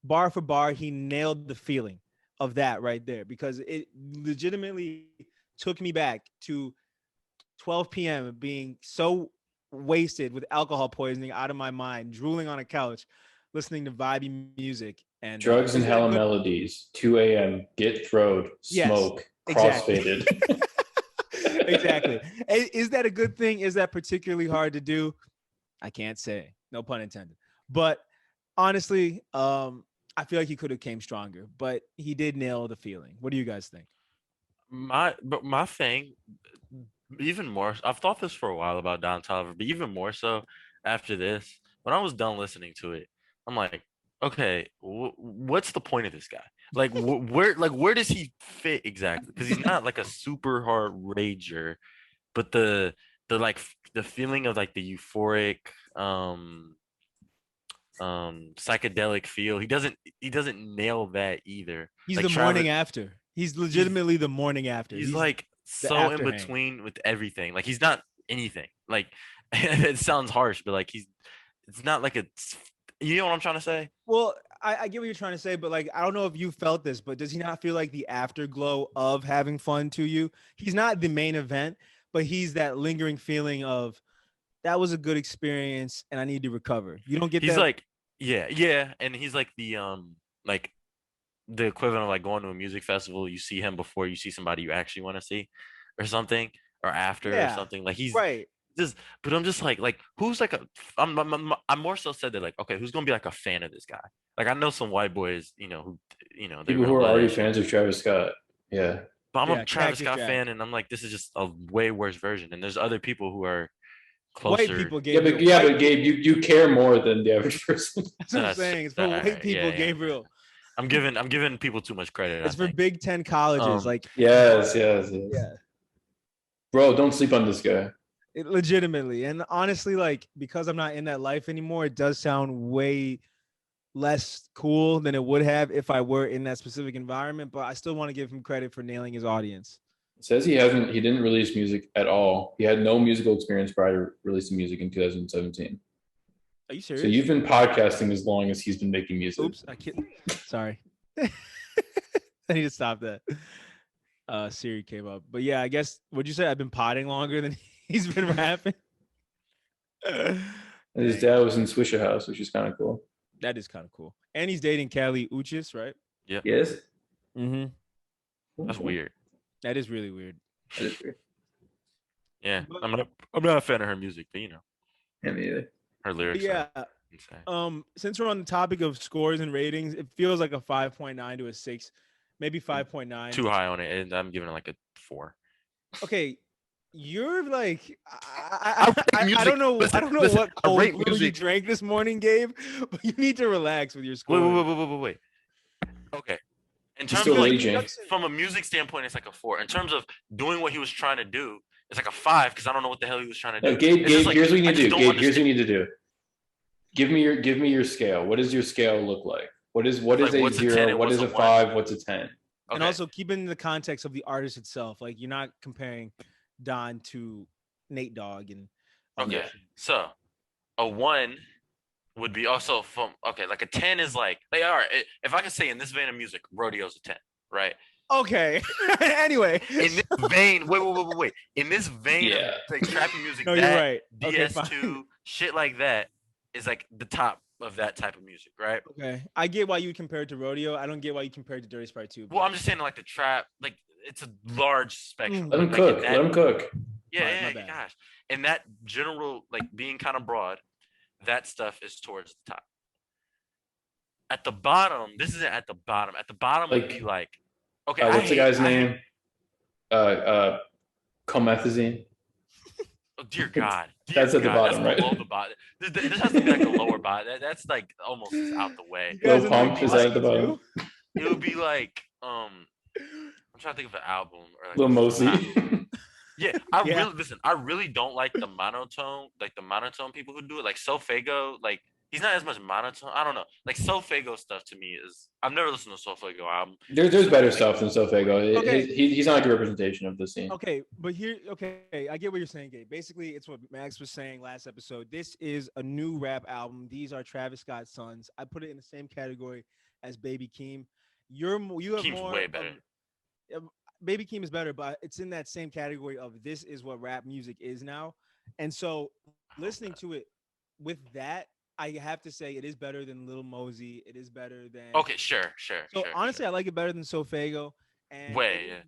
Bar for bar, he nailed the feeling of that right there, because it legitimately took me back to 12 p.m. being so wasted with alcohol poisoning out of my mind, drooling on a couch, listening to vibey music. And drugs and hella melodies, 2 a.m., get throwed, smoke, crossfaded. Exactly. Is that a good thing? Is that particularly hard to do? I can't say. No pun intended. But honestly, I feel like he could have came stronger, but he did nail the feeling. What do you guys think? My thing, even more, I've thought this for a while about Don Toliver, but even more so after this, when I was done listening to it, I'm like, okay, what's the point of this guy? Like, where does he fit exactly? Because he's not like a super hard rager, but the feeling of like the euphoric, psychedelic feel, he doesn't nail that either. He's like the morning after. He's legitimately the morning after. He's like so in between with everything. Like he's not anything. Like it sounds harsh, but like it's not like you know what I'm trying to say? Well, I get what you're trying to say, but like I don't know if you felt this, but does he not feel like the afterglow of having fun to you? He's not the main event, but he's that lingering feeling of that was a good experience and I need to recover. You don't get that? He's like, yeah. And he's like like the equivalent of like going to a music festival. You see him before you see somebody you actually want to see or something, or after or something. Like he's right. But I'm just like who's like I'm more so said that like, okay, who's gonna be like a fan of this guy? Like I know some white boys, who people who are already fans of Travis Scott. Yeah. But I'm a Travis Scott fan, and I'm like, this is just a way worse version. And there's other people who are closer. White people, Gabriel. But Gabe, you care more than the average person. That's what I'm saying. It's for white people, Gabriel. I'm giving people too much credit. It's for Big Ten colleges, yes. Bro, don't sleep on this guy. Legitimately, and honestly, like because I'm not in that life anymore, it does sound way less cool than it would have if I were in that specific environment. But I still want to give him credit for nailing his audience. It says he didn't release music at all. He had no musical experience prior to releasing music in 2017. Are you serious? So you've been podcasting as long as he's been making music. Oops, I can't. Sorry. I need to stop that. Siri came up. But yeah, I guess, what'd you say? I've been potting longer than he's been rapping. His dad was in Swisher House, which is kind of cool. That is kind of cool. And he's dating Kali Uchis, right? Yeah. Yes. Mm-hmm. That's weird. That is really weird. That is weird. Yeah, I'm not a fan of her music, but Yeah, me either. Her lyrics. Yeah. Since we're on the topic of scores and ratings, it feels like a 5.9 to a 6, maybe 5.9. Too high on it, and I'm giving it like a 4. Okay, you're like I don't know. Listen, I don't know what cold brew you drank this morning, Gabe, but you need to relax with your score. Wait. Okay. In terms of from a music standpoint, it's like a 4. In terms of doing what he was trying to do, it's like a 5 because I don't know what the hell he was trying to do. Gabe, here's what you need to do. Gabe, here's what you need to do. Give me your scale. What does your scale look like? What is a 0? What is a 5? What's a 10? Okay. And also keep in the context of the artist itself. Like you're not comparing Don to Nate Dogg and. Okay, so a 1 would be also like a 10 is like all right. If I could say in this vein of music, Rodeo's a 10, right? Okay. Anyway, in this vein, wait. In this vein of like trappy music, no, you're right. DS2 shit like that is like the top of that type of music, right? Okay, I get why you compare it to Rodeo. I don't get why you compare it to Dirty Sprite 2. Well, I'm just saying like the trap, like it's a large spectrum. Let him cook. Let him cook. Yeah, gosh. And that general, like being kind of broad, that stuff is towards the top. At the bottom, this isn't at the bottom. At the bottom would be like, okay. What's the guy's name? Comethazine. Oh dear God. That's at the bottom, right? Below the bottom. This has to be like a lower bottom. That's like almost out the way. Lil Pump is at the bottom. It would be like I'm trying to think of an album or like Lil Mosey. Yeah, I really don't like the monotone, people who do it, like Sofago. Like he's not as much monotone. I don't know. Like Sofago stuff to me is I've never listened to Sofago album. There's better stuff than Sofago. Okay. He's not like a representation of the scene. Okay, but I get what you're saying, Gabe. Basically, it's what Max was saying last episode. This is a new rap album. These are Travis Scott's sons. I put it in the same category as Baby Keem. You have Keem's more way better. Baby Keem is better, but it's in that same category of this is what rap music is now. And so listening to it with that, I have to say it is better than Lil Mosey. It is better than Okay, sure. So honestly, I like it better than Sofago. And yeah.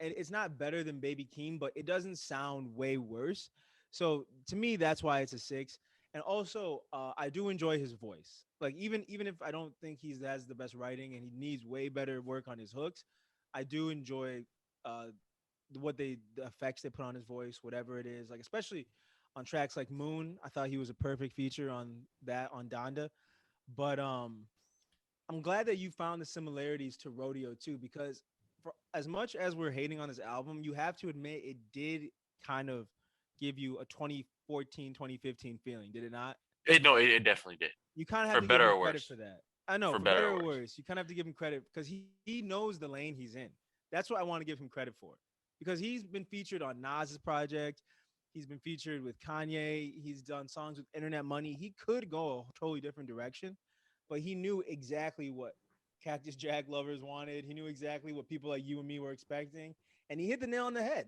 And it's not better than Baby Keem, but it doesn't sound way worse. So to me, that's why it's a 6. And also, I do enjoy his voice. Like even if I don't think he has the best writing and he needs way better work on his hooks, I do enjoy uh, the effects they put on his voice, whatever it is. Like especially on tracks like Moon, I thought he was a perfect feature on Donda. But I'm glad that you found the similarities to Rodeo too, because for as much as we're hating on this album, you have to admit it did kind of give you a 2014, 2015 feeling, did it not? It definitely did. You kind of have to give him credit for that. I know, for better or worse. You kind of have to give him credit because he knows the lane he's in. That's what I want to give him credit for. Because he's been featured on Nas's project. He's been featured with Kanye. He's done songs with Internet Money. He could go a totally different direction, but he knew exactly what Cactus Jack lovers wanted. He knew exactly what people like you and me were expecting, and he hit the nail on the head.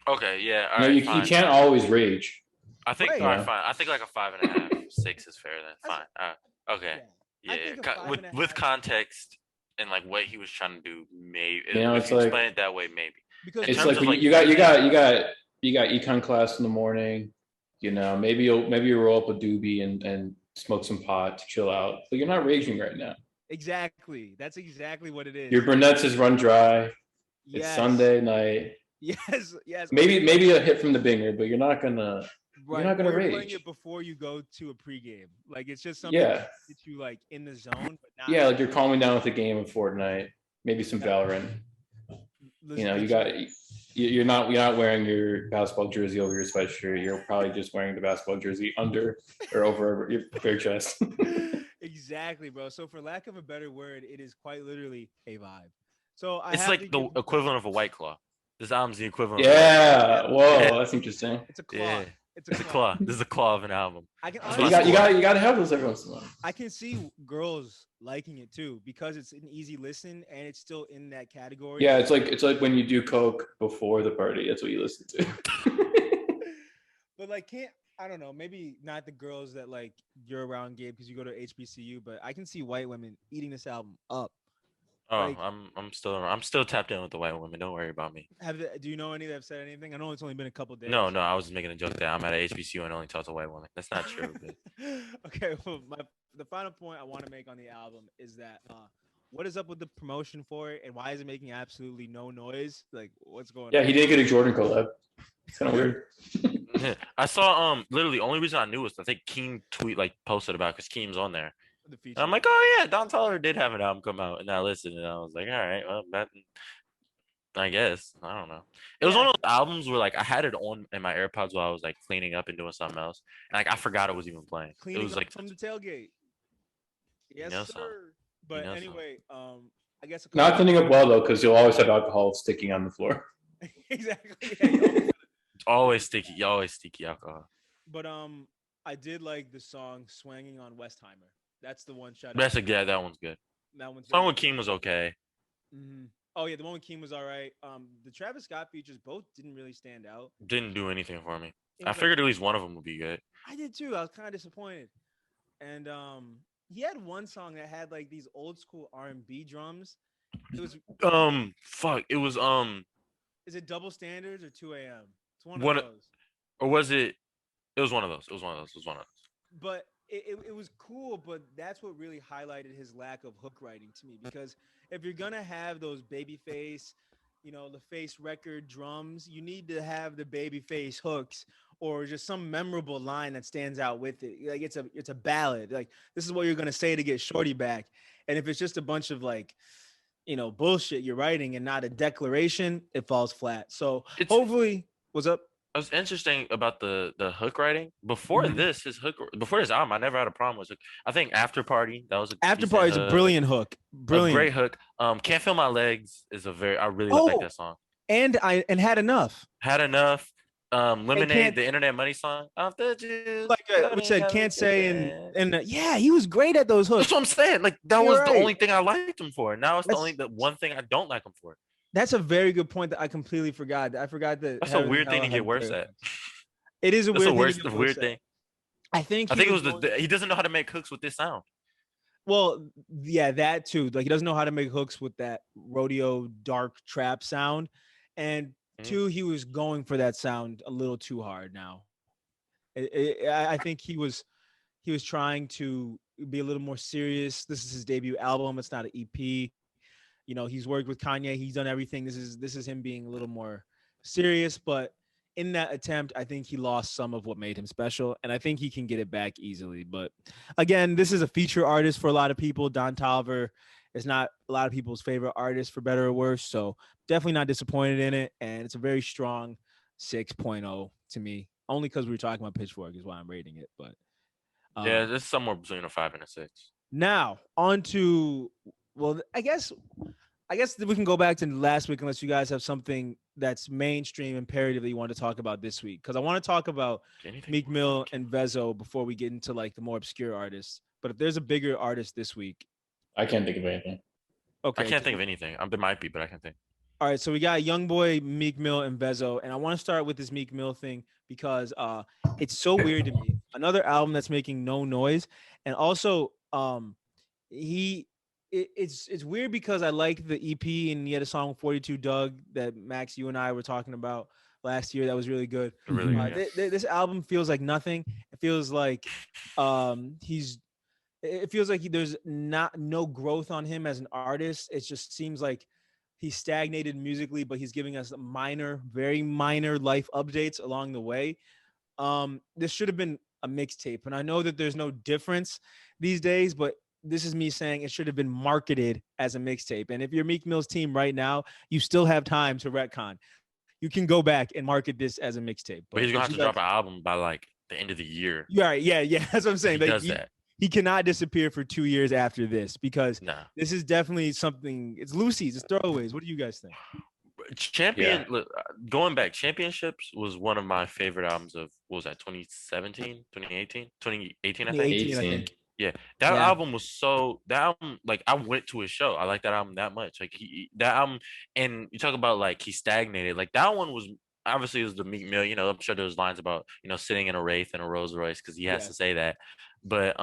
Okay, yeah. No, you can't always rage. I think all right, fine. I think like a 5.5, 6 is fair then. Fine. Okay. Yeah. With context and like what he was trying to do, maybe if you explain it that way, maybe. Because it's like you got econ class in the morning. You know, maybe you roll up a doobie and smoke some pot to chill out, but you're not raging right now. Exactly. That's exactly what it is. Your brunettes is run dry. Yes. It's Sunday night. Yes. Maybe a hit from the binger, but you're not gonna rage. Playing it before you go to a pregame. Like it's just something that gets you like in the zone, but not like you're calming down with a game of Fortnite, maybe some Valorant. You know, you're not wearing your basketball jersey over your sweatshirt. You're probably just wearing the basketball jersey under or over your bare chest. Exactly, bro. So for lack of a better word, it is quite literally a vibe. So it's like the equivalent of a White Claw. This album's the equivalent. Yeah. Whoa, that's interesting. It's a claw. Yeah. It's a claw. This is a claw of an album. You got to have those every once in a while. I can see girls liking it too because it's an easy listen and it's still in that category. Yeah, it's like when you do coke before the party. That's what you listen to. But like, I don't know. Maybe not the girls that like you're around, Gabe, because you go to HBCU. But I can see white women eating this album up. Oh, like, I'm still tapped in with the white women. Don't worry about me. Do you know any that have said anything? I know it's only been a couple days. No, I was just making a joke that I'm at a HBCU and only talk to white women. That's not true. But... Okay, well, the final point I want to make on the album is that what is up with the promotion for it, and why is it making absolutely no noise? Like, what's going on? Yeah, he didn't get a Jordan collab. It's kind of weird. I saw literally the only reason I knew was I think Keem posted about because Keem's on there. And I'm like, oh yeah, Don Toliver did have an album come out, and I listened, and I was like, all right, well, I guess I don't know. It was one of those albums where like I had it on in my AirPods while I was like cleaning up and doing something else, and like I forgot it was even playing. Cleaning it was like from the tailgate. Yes, sir. But anyway, I guess not cleaning up well though, because you'll always have alcohol sticking on the floor. Exactly. Yeah, always sticky alcohol. But I did like the song "Swanging on Westheimer." That's the one shot. Yeah, that one's good. That one's song with Keem was okay. Mm-hmm. Oh yeah, the one with Keem was all right. The Travis Scott features both didn't really stand out. Didn't do anything for me. I figured at least one of them would be good. I did too. I was kind of disappointed. And he had one song that had like these old school R&B drums. It was It was Is it Double Standards or 2 a.m.? It's one of those. Or was it? It was one of those. But it was cool, but that's what really highlighted his lack of hook writing to me. Because if you're gonna have those Babyface, the face record drums, you need to have the Babyface hooks or just some memorable line that stands out with it. Like it's a ballad. Like this is what you're gonna say to get Shorty back. And if it's just a bunch of like, bullshit you're writing and not a declaration, it falls flat. So hopefully, What's up? It was interesting about the hook writing. Before this, before his album, I never had a problem with it. I think After Party, that was a After decent Party is a hook, brilliant hook. a Brilliant. great hook. Can't Feel My Legs is I really like that song. And Had Enough. Had Enough. Lemonade, the Internet Money song. Off the juice, like we said, Can't Say, and yeah, he was great at those hooks. That's what I'm saying. Like that was the only thing I liked him for. Now it's the one thing I don't like him for. That's a very good point that I completely forgot. I forgot that. That's a weird thing to get worse at. It is a weird thing. I think it was he doesn't know how to make hooks with this sound. Well, yeah, that too. Like he doesn't know how to make hooks with that rodeo dark trap sound, and two, he was going for that sound a little too hard. Now, I think he was trying to be a little more serious. This is his debut album. It's not an EP. You know, he's worked with Kanye. He's done everything. This is him being a little more serious. But in that attempt, I think he lost some of what made him special. And I think he can get it back easily. But again, this is a feature artist for a lot of people. Don Toliver is not a lot of people's favorite artist, for better or worse. So definitely not disappointed in it. And it's a very strong 6.0 to me. Only because we were talking about Pitchfork is why I'm rating it. But yeah, it's somewhere between a 5 and a 6. Now on to, well, I guess we can go back to last week unless you guys have something that's mainstream imperative that you want to talk about this week. Because I want to talk about Meek Mill and Vezzo before we get into like the more obscure artists. But if there's a bigger artist this week, I can't think of anything. Okay, I can't think of anything. There might be, but I can't think. All right, so we got Youngboy, Meek Mill, and Vezzo, and I want to start with this Meek Mill thing because it's so weird to me. Another album that's making no noise, and also it's weird because I like the EP and he had a song 42 Doug that Max, you and I were talking about last year that was really good. Really good. This album feels like nothing. It feels like there's no growth on him as an artist. It just seems like he's stagnated musically, but he's giving us very minor life updates along the way. This should have been a mixtape, and I know that there's no difference these days, but this is me saying it should have been marketed as a mixtape. And if you're Meek Mill's team right now, you still have time to retcon. You can go back and market this as a mixtape. But he's gonna have to drop an album by like the end of the year. Yeah, that's what I'm saying. He does that. He cannot disappear for 2 years after this because this is definitely something. It's Lucy's, it's throwaways. What do you guys think? Going back, Championships was one of my favorite albums of, what was that, 2017, 2018? 2018, I think. 2018, I think. Yeah, that album was like I went to his show. I like that album that much. Like that album, and you talk about like he stagnated. Like that one was obviously it was the Meek Mill. You know, I'm sure there's lines about sitting in a Wraith and a Rolls Royce because he has to say that. But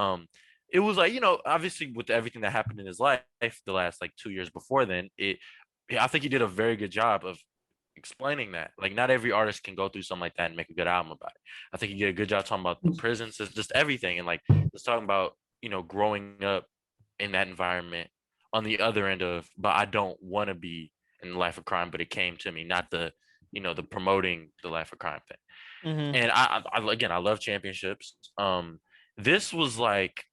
it was like obviously with everything that happened in his life the last like 2 years before then, I think he did a very good job of explaining that. Like not every artist can go through something like that and make a good album about it. I think he did a good job talking about the prisons, just everything, and like just talking about growing up in that environment on the other end of, but I don't want to be in the life of crime, but it came to me, not the the promoting the life of crime thing. Mm-hmm. And I love Championships. This was like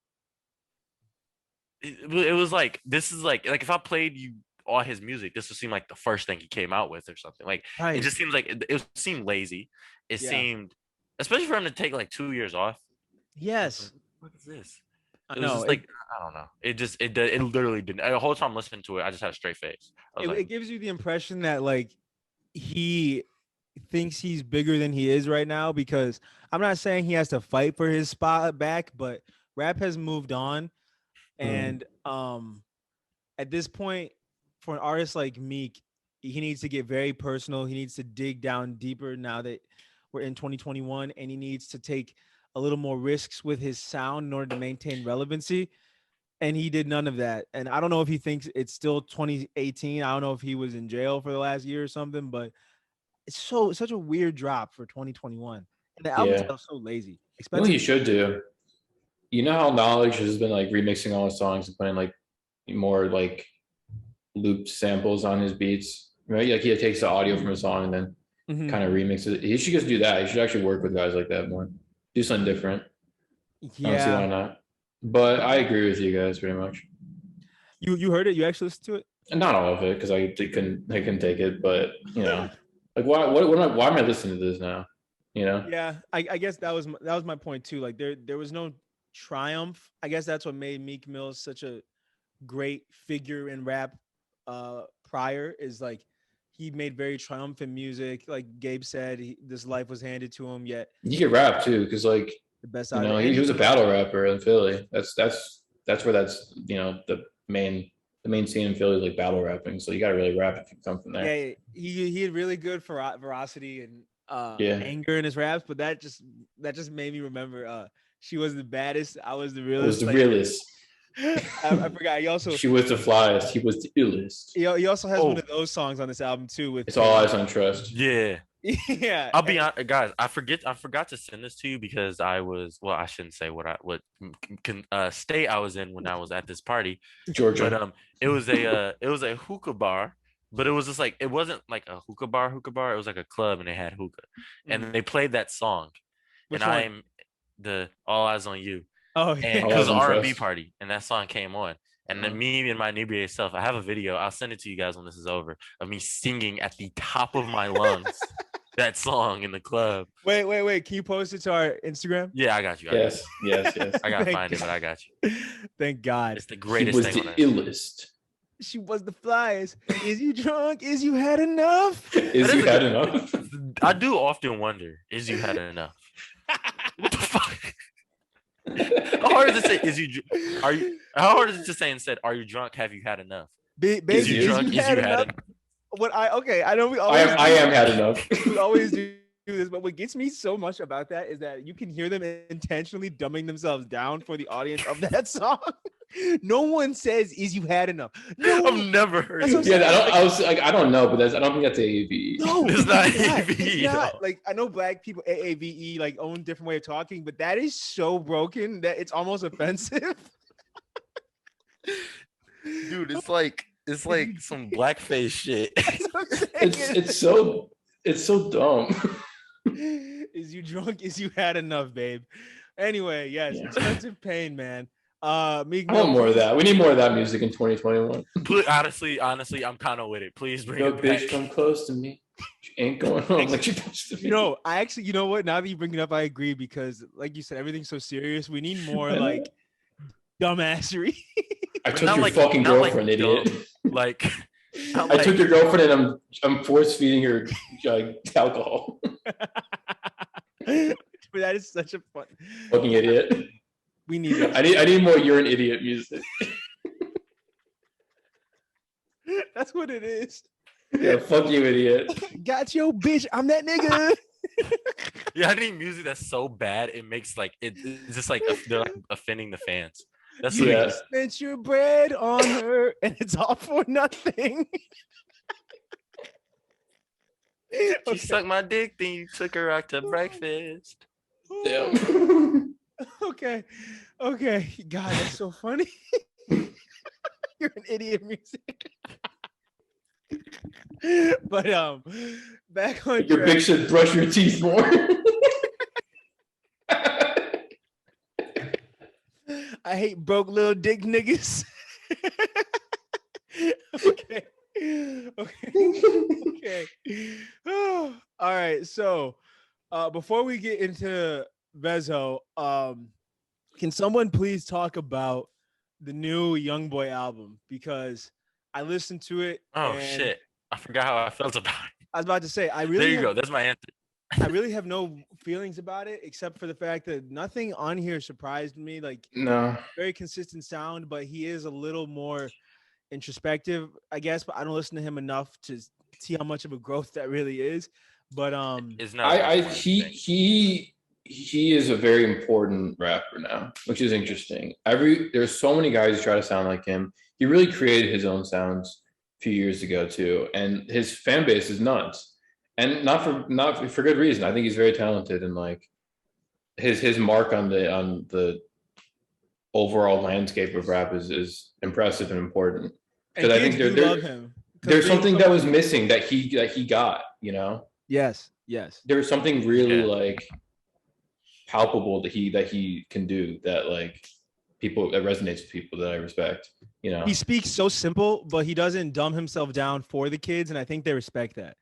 it was like, this is like if I played you all his music, this would seem like the first thing he came out with or something. Like it just seems like it seemed lazy. It seemed, especially for him to take like 2 years off. Yes. What is this? It was just like, I don't know. It literally didn't. The whole time listening to it, I just had a straight face. It gives you the impression that like he thinks he's bigger than he is right now, because I'm not saying he has to fight for his spot back, but rap has moved on. And at this point, for an artist like Meek, he needs to get very personal. He needs to dig down deeper now that we're in 2021, and he needs to take a little more risks with his sound in order to maintain relevancy. And he did none of that. And I don't know if he thinks it's still 2018. I don't know if he was in jail for the last year or something, but it's such a weird drop for 2021. And the album sounds so lazy. You know what he should do? You know how Knowledge has been like remixing all his songs and putting like more like looped samples on his beats, right? Like he takes the audio from a song and then kind of remixes it. He should just do that. He should actually work with guys like that more. Do something different. Yeah. I don't see why not. But I agree with you guys pretty much. You heard it? You actually listened to it? And not all of it, because I couldn't take it, but Like why am I listening to this now? You know? Yeah, I guess that was my point too. Like there was no triumph. I guess that's what made Meek Mill such a great figure in rap prior, is like he made very triumphant music. Like Gabe said, this life was handed to him, yet He could rap too, because like the best you out of know it. And he was a battle rapper in Philly. That's where that's the main scene in Philly is like battle rapping. So you gotta really rap if you come from there. yeah, he had really good veracity and Yeah. anger in his raps, but that just made me remember she was the baddest, I was the It was realest. the Like, realest. I forgot. He also She was the flyest. He was the illest. he also has one of those songs on this album too. With It's All Eyes on Trust. Yeah. Yeah. I'll be honest, guys. I forgot to send this to you because I shouldn't say what state I was in when I was at this party. Georgia. But it was a hookah bar, but it was just like, it wasn't like a hookah bar. It was like a club and they had hookah, and they played that song. Which and one? I'm the All Eyes on You. Oh, And yeah. it was an All Eyes on R&B Trust. party, and that song came on. And then me and my inebriated self, I have a video. I'll send it to you guys when this is over, of me singing at the top of my lungs that song in the club. Wait. Can you post it to our Instagram? Yeah, I got you. Yes. I gotta Thank find it, God. but I got you. Thank God. It's the He greatest was thing the on earth. illest. She was the flyest. Is you drunk? Is you had enough? Is you had enough? I do often wonder, is you had enough? What the fuck? How hard is it to say, how hard is it to say instead, are you drunk? Have you had enough? Is you drunk? Is you had enough? I know we always I am had enough. we always do this, but what gets me so much about that is that you can hear them intentionally dumbing themselves down for the audience of that song. No one says, "Is you had enough?" No, I've never heard That's it. what I'm Yeah, I was like, I don't know, but I don't think that's AAVE. no, It's not It's AAVE, not. no. Like, I know black people AAVE like own different way of talking, but that is so broken that it's almost offensive. Dude, it's like some blackface shit. That's what I'm saying. It's so dumb. Is you drunk? Is you had enough, babe? Anyway, yes, Yeah. Expensive Pain, man. Meek I want Mill, more of please- that. We need more of that music in 2021. Honestly, I'm kind of with it. Please bring Yo, it back. bitch, come close to me. She ain't going home like she supposed to be. You know what? Now that you bring it up, I agree, because like you said, everything's so serious. We need more like dumbassery. I But took not your like- fucking not like girlfriend, idiot. dumb. Like, not I like- took your girlfriend and I'm force feeding her alcohol. But that is such a fun. Fucking idiot. We need that. I need more you're an idiot music. That's what it is. Yeah, fuck you, idiot. Got your bitch. I'm that nigga. yeah, I need music that's so bad it makes like it's just like they're like offending the fans. That's You what Yeah. it is. spent your bread on her, and it's all for nothing. She sucked my dick, then you took her out to breakfast. Damn. Okay. God, that's so funny. You're an idiot, music. But back on Your track. bitch should brush your teeth more. I hate broke little dick niggas. Okay. All right. So before we get into Vezzo, can someone please talk about the new Youngboy album? Because I listened to it. Oh and shit. I forgot how I felt about it. I was about to say, There you go. That's my answer. I really have no feelings about it, except for the fact that nothing on here surprised me. Like, No. very consistent sound, but he is a little more introspective, I guess. But I don't listen to him enough to see how much of a growth that really is. But It's not. He is a very important rapper now, which is interesting. There's so many guys who try to sound like him. He really created his own sounds a few years ago too, and his fan base is nuts. And not for good reason. I think he's very talented, and like his mark on the overall landscape of rap is impressive and important. Because I think love him. there's something that was missing that he got. You know, Yes. there was something really like palpable that he can do that like people that resonates with people that I respect. You know, He speaks so simple, but he doesn't dumb himself down for the kids, and I think they respect that.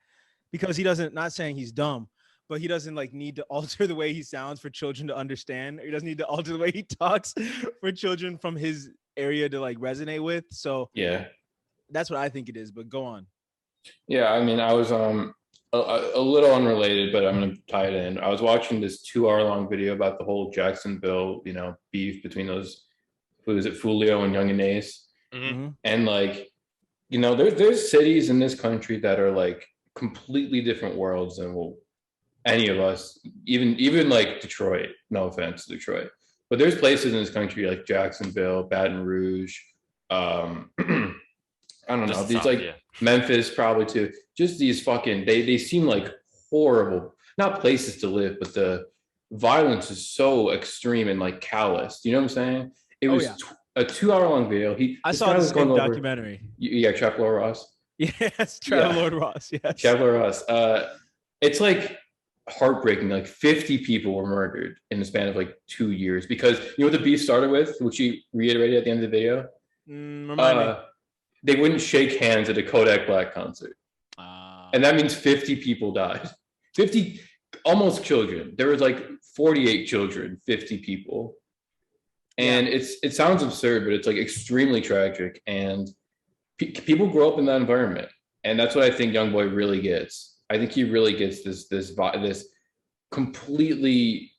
because he doesn't, not saying he's dumb, but he doesn't like need to alter the way he sounds for children to understand. Or he doesn't need to alter the way he talks for children from his area to like resonate with. So Yeah. that's what I think it is. But go on. Yeah, I mean, I was a little unrelated, but I'm gonna tie it in. I was watching this 2 hour long video about the whole Jacksonville, beef between those, who is it, Fulio and Young and Ace, and like, there's cities in this country that are like completely different worlds than any of us, even like Detroit. No offense to Detroit, but there's places in this country like Jacksonville, Baton Rouge, I don't know, these like Memphis probably too. Just these fucking, they seem like horrible, not places to live, but the violence is so extreme and like callous. You know what I'm saying? It was a 2 hour long video. I saw this going documentary. Yeah, Chapelle Ross. Yes, Travelord Ross. Yes, Chapelle Ross. It's like heartbreaking. Like 50 people were murdered in the span of like 2 years because you know what the beef started with, which he reiterated at the end of the video. Remind me. They wouldn't shake hands at a Kodak Black concert. And that means 50 people died. 50, almost children. There was like 48 children, 50 people. And it sounds absurd, but it's like extremely tragic. And people grow up in that environment. And that's what I think Youngboy really gets. I think he really gets this completely,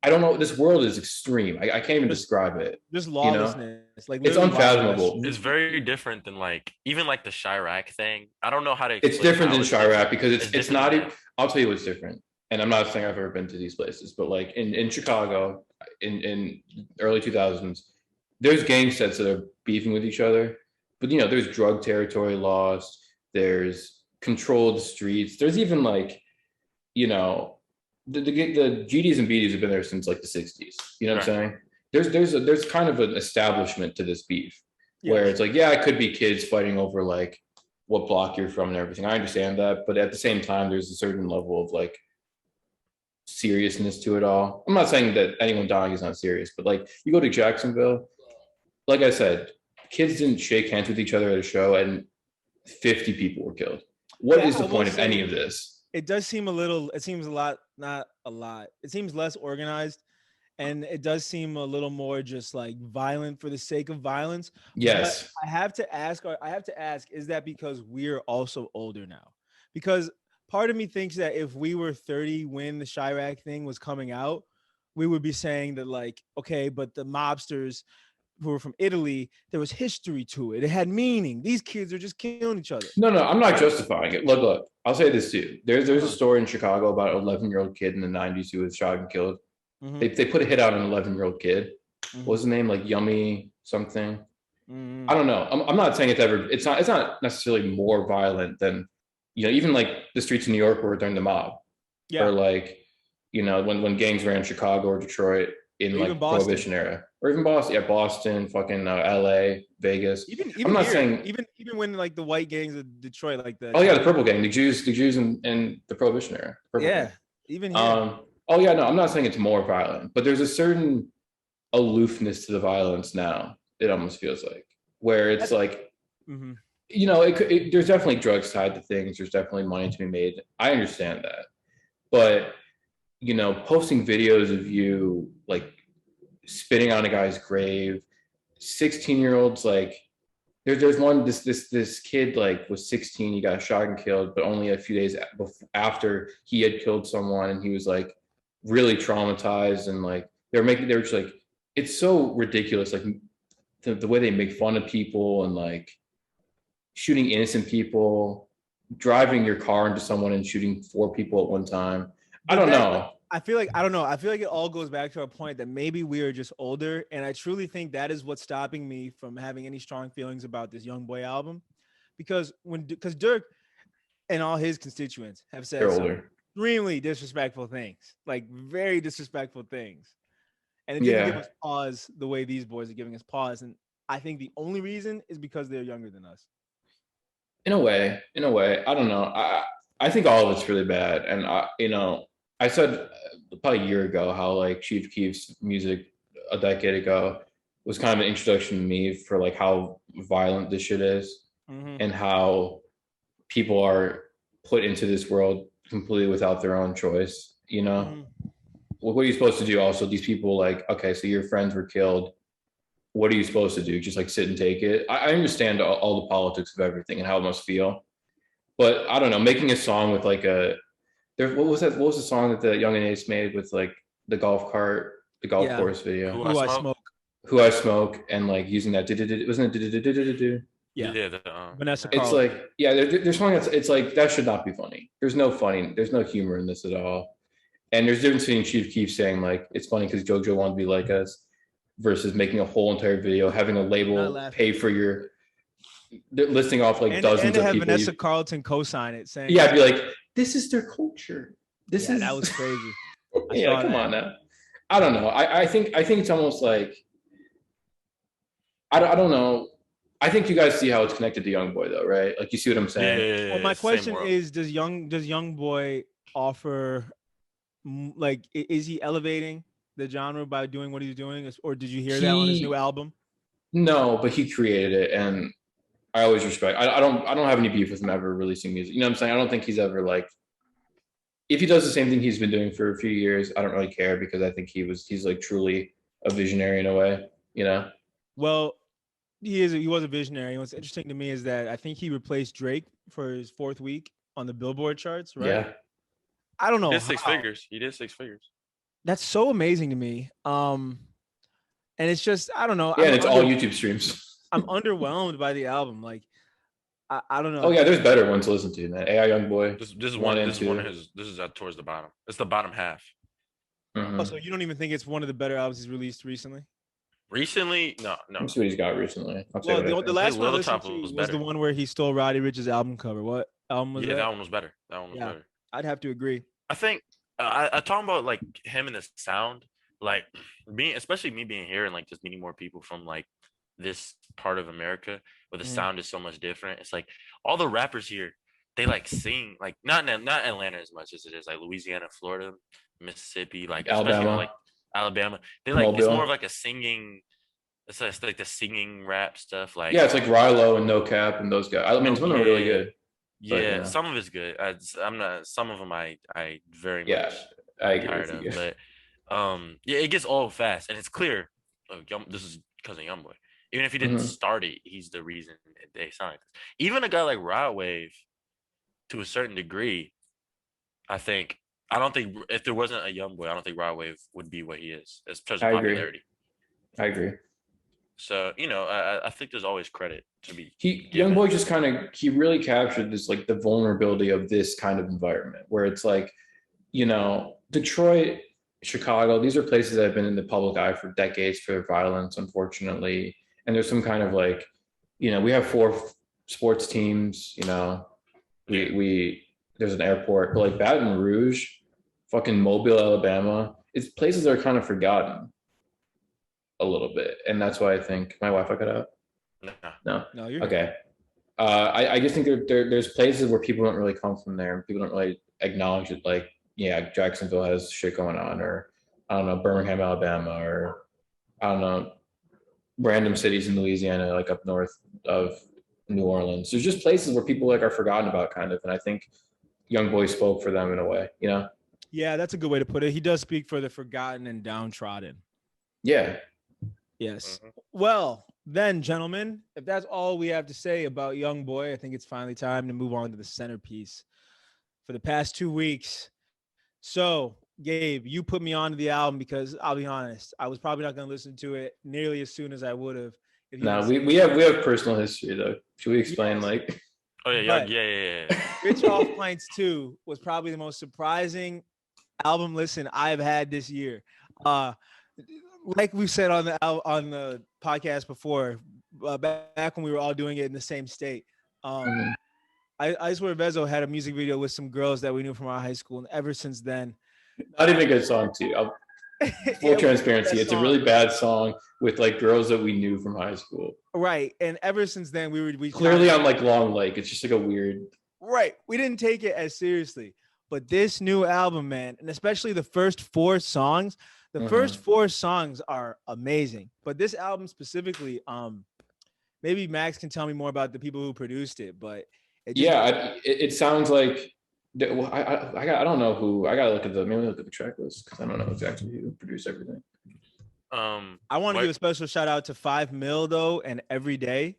I don't know. This world is extreme. I can't even describe it. Just lawlessness. Like it's unfathomable. It's very different than like even like the Chirac thing. I don't know how to. It's different than Chirac because it's not even. I'll tell you what's different. And I'm not saying I've ever been to these places, but like in Chicago, in early 2000s, there's gang sets that are beefing with each other. But there's drug territory laws. There's controlled streets. There's even like, the GDs and BDs have been there since like the 60s. You know what I'm saying? There's kind of an establishment to this beef where it's like, it could be kids fighting over like what block you're from and everything. I understand that, but at the same time, there's a certain level of like seriousness to it all. I'm not saying that anyone dying is not serious, but like you go to Jacksonville, like I said, kids didn't shake hands with each other at a show and 50 people were killed. What is the point of any of this? It does seem it seems a lot, not a lot. It seems less organized and it does seem a little more just like violent for the sake of violence. Yes. But I have to ask, is that because we're also older now? Because part of me thinks that if we were 30 when the Chirac thing was coming out, we would be saying that like, okay, but the mobsters who were from Italy, there was history to it. It had meaning. These kids are just killing each other. No, I'm not justifying it. Look, I'll say this too. There's a story in Chicago about an 11-year-old kid in the 90s who was shot and killed. They put a hit on an 11-year-old kid. What was the name? Like Yummy something. I don't know. I'm not saying it's not necessarily more violent than, even like the streets of New York were during the mob. Yeah. Or like, when gangs ran Chicago or Detroit in like Prohibition era. Or even Boston, Boston, fucking LA, Vegas. Even I'm not saying even when like the white gangs of Detroit, like the the Purple Gang, the Jews in the Prohibition era. Gang. Even here. I'm not saying it's more violent, but there's a certain aloofness to the violence now. It almost feels like where it's like, there's definitely drugs tied to things. There's definitely money to be made. I understand that, but posting videos of you like spitting on a guy's grave, 16-year-olds, like there's one, this kid like was 16, he got shot and killed, but only a few days after he had killed someone, and he was like really traumatized, and like they were just like, it's so ridiculous, like the way they make fun of people and like shooting innocent people, driving your car into someone and shooting 4 people at one time. I don't know. I feel like it all goes back to a point that maybe we are just older. And I truly think that is what's stopping me from having any strong feelings about this Youngboy album. Because Dirk and all his constituents have said some extremely disrespectful things, like very disrespectful things. And it didn't give us pause the way these boys are giving us pause. And I think the only reason is because they're younger than us. In a way, I don't know. I think all of it's really bad. And I said probably a year ago how like Chief Keef's music a decade ago was kind of an introduction to me for like how violent this shit is, and how people are put into this world completely without their own choice. You know, Mhm. what are you supposed to do? Also, these people like, okay, so your friends were killed. What are you supposed to do? Just like sit and take it? I understand all the politics of everything and how it must feel, but I don't know. Making a song with like a there. What was that? What was the song that the Young and Ace made with like the golf cart, the golf Yeah. course video? Who I Who I smoke? smoke. Who I Smoke, and like using that wasn't it Yeah. Yeah, Vanessa it's Carlton. like yeah there's something that's it's like that should not be funny. There's no humor in this at all, and there's a difference between Chief Keef saying like it's funny because JoJo wanted to be like us versus making a whole entire video, having a Not label laughing. pay for your listing off like And dozens to of have people Vanessa Carlton co-sign it, saying, yeah, I'd be like, this is their culture, this yeah, is that was crazy. I yeah, saw come that. on now. I don't know. I think it's almost like I don't know. I think you guys see how it's connected to Youngboy though, right? Like you see what I'm saying? Well, my same question world. is, does Youngboy offer like is he elevating the genre by doing what he's doing, or did you hear that on his new album? No, but he created it, and I always respect. I don't have any beef with him ever releasing music. You know what I'm saying? I don't think he's ever like. If he does the same thing he's been doing for a few years, I don't really care because I think he's like truly a visionary in a way. You know? Well, he was a visionary. What's interesting to me is that I think he replaced Drake for his 4th week on the Billboard charts, right? Yeah. I don't He know did 6 how. figures. He did 6 figures. That's so amazing to me. And it's just I don't know. Yeah, and it's all YouTube streams. I'm underwhelmed by the album. Like I don't know. Oh yeah, there's better ones to listen to, man. AI Youngboy. This is One one. and This is one of two. his. This is towards the bottom. It's the bottom half. Mhm. Oh, so you don't even think it's one of the better albums he's released recently? Recently, no. Let me see what he's got recently. I'll Well, say what I the think. last one I Lil listened Top to was was the better. one where he stole Roddy Rich's album cover. What album was Yeah, that? that one was better. That one was Yeah. better. I'd have to agree. I think I talking about like him and the sound, like being, especially me being here and like just meeting more people from like this part of America where the sound is so much different. It's like all the rappers here, they like sing like not Atlanta as much as it is like Louisiana, Florida, Mississippi, like especially Alabama. like Alabama. They like it's Mobile. more of like a singing. It's like the singing rap stuff. Like Yeah, it's like Rilo and No Cap and those guys. I mean, some of them are really yeah. good. But, Yeah, you know. some of it's good. I'm not. Some of them I very Yeah, much I agree tired with of. you. But yeah, it gets old fast, and it's clear. This is because of Youngboy. Even if he didn't Mhm. start it, he's the reason they sound like this. Even a guy like Rod Wave, to a certain degree, I think. I don't think if there wasn't a Youngboy, I don't think Rod Wave would be what he is as terms of I agree. popularity. I agree. So I think there's always credit to be. Youngboy just kind of he really captured this like the vulnerability of this kind of environment where it's like, you know, Detroit, Chicago, these are places that have been in the public eye for decades for their violence, unfortunately. And there's some kind of like, you know, we have 4 sports teams, you know, we there's an airport, but like Baton Rouge, fucking Mobile, Alabama, it's places that are kind of forgotten a little bit. And that's why I think my Wi-Fi cut out. No, you're okay. I just think there's places where people don't really come from there and people don't really acknowledge it. Like, yeah, Jacksonville has shit going on, or I don't know, Birmingham, Alabama, or I don't know, random cities in Louisiana, like up north of New Orleans. There's just places where people like are forgotten about, kind of. And I think Youngboy spoke for them in a way, you know? Yeah, that's a good way to put it. He does speak for the forgotten and downtrodden. Yeah. Yes. Well, then, gentlemen, if that's all we have to say about Youngboy, I think it's finally time to move on to the centerpiece for the past 2 weeks. So, Gabe, you put me onto the album because I'll be honest, I was probably not going to listen to it nearly as soon as I would have. No, we have personal history though. Should we explain like? Oh yeah, But- yeah. Rich Off Pints 2 was probably the most surprising album listen I've had this year. Like we said on the podcast before, back when we were all doing it in the same state. Icewear Vezzo had a music video with some girls that we knew from our high school, and ever since then, Not even a good song too. Full transparency, it's a really bad song with like girls that we knew from high school. Right, and ever since then, we Clearly on like Long Lake. It's just like a weird. Right, we didn't take it as seriously. But this new album, man, and especially the first 4 songs, the first 4 songs are amazing. But this album specifically, maybe Max can tell me more about the people who produced it, but It sounds like I don't know who. I gotta maybe look at the track list because I don't know exactly who produced everything. I want to give a special shout out to 5 Mil though, and Every Day.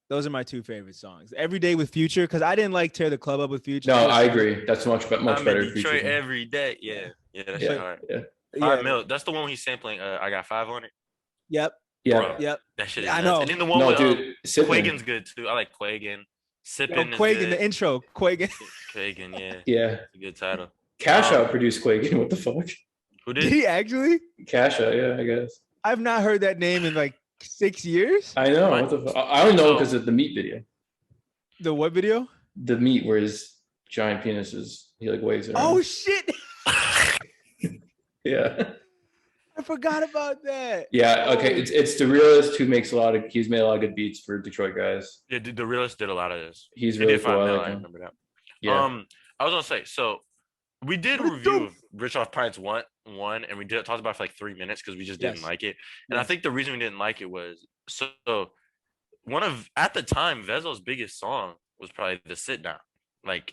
Those are my two favorite songs. Every Day with Future, because I didn't like Tear the Club Up with Future. No, I agree. That's much better. I'm in Detroit every day. Yeah, that shit hard. Yeah. 5 Mil. That's the one when he's sampling. I got 5 on it. Yep. Bro, Yep. That shit is I nuts. know. And then the one with Quagan's good too. I like Quagan. Sippin' is Quagan, good. the intro. Quagan. Quagan, yeah. Yeah. It's a good title. Cash Out produced Quagan. What the fuck? Who did? Did he actually? Cash Out, yeah, I guess. I've not heard that name in like 6 years. I know. What the fuck? I don't know because of the meat video. The what video? The meat where his giant penis is, he like waves around. Oh shit. Yeah. I forgot about that. Yeah, okay. It's the Realist who makes he's made a lot of good beats for Detroit guys. Yeah, the Realist did a lot of this. He's really cool. I remember that. Yeah. I was gonna say, so we did a review of Rich Off Pints one, and we talked about it for like 3 minutes because we just didn't like it. And I think the reason we didn't like it was at the time, Vezzo's biggest song was probably The Sit Down. Like,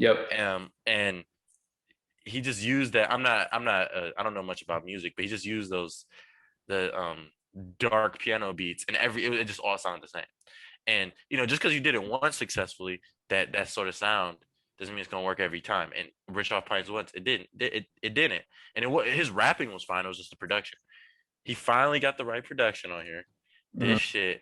and he just used that. I don't know much about music, but he just used the dark piano beats, and it just all sounded the same. And just because you did it once successfully, that sort of sound doesn't mean it's gonna work every time. And Rich Off Pints once, it didn't. It didn't. And his rapping was fine. It was just the production. He finally got the right production on here. This shit.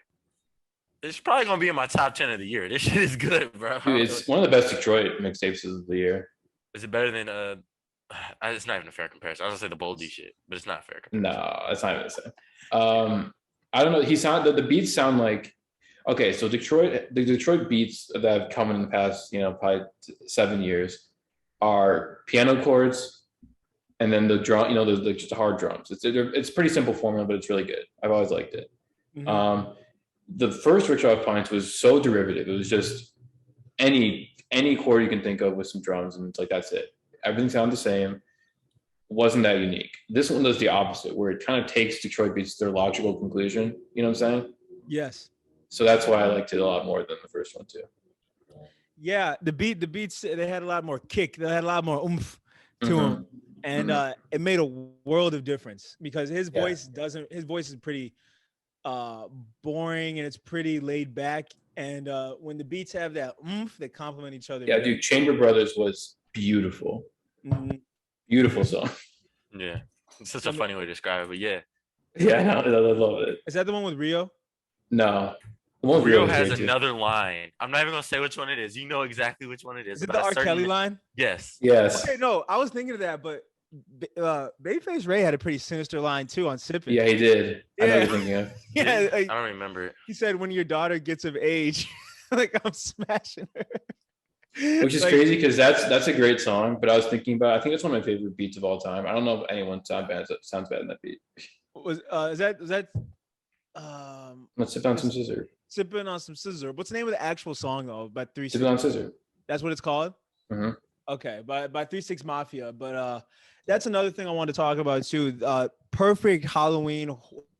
It's probably gonna be in my top 10 of the year. This shit is good, bro. Dude, it's one of the best Detroit mixtapes of the year. Is it better than it's not even a fair comparison. I was gonna say the Boldy shit, but it's not fair comparison. No, that's not even the same. I don't know. The beats sound like so the Detroit beats that have come in the past, probably 7 years are piano chords and then the drum, the just hard drums. It's pretty simple formula, but it's really good. I've always liked it. Mm-hmm. The first Rich Off Pints was so derivative. It was just any chord you can think of with some drums, and it's like that's it. Everything sounded the same. Wasn't that unique. This one does the opposite, where it kind of takes Detroit beats to their logical conclusion. You know what I'm saying? Yes. So that's why I liked it a lot more than the first one too. Yeah, the beats, they had a lot more kick. They had a lot more oomph to them, and it made a world of difference because his voice is pretty boring and it's pretty laid back. And when the beats have that oomph, they complement each other. Yeah, dude, Chamber Brothers was beautiful. Mm-hmm. Beautiful song. Yeah, it's such a funny way to describe it, but yeah. Yeah, I know. I love it. Is that the one with Rio? No. Rio has another line. I'm not even gonna say which one it is. You know exactly which one it is. Is it the R. Kelly line? Yes. Okay, no, I was thinking of that, but Babyface Ray had a pretty sinister line too on Sippin'. Yeah, he did. I know what you're thinking of. Yeah, I don't remember it. He said, "When your daughter gets of age, like I'm smashing her." Which is crazy because that's a great song. But I was thinking about, I think it's one of my favorite beats of all time. I don't know if anyone sounds bad in that beat. Is that Let's sip on some scissor. Sipping on some scissor. What's the name of the actual song though? By 3 6. Sipping on scissor. That's what it's called. Mm-hmm. Okay, by 3 6 Mafia. But that's another thing I want to talk about too. Perfect Halloween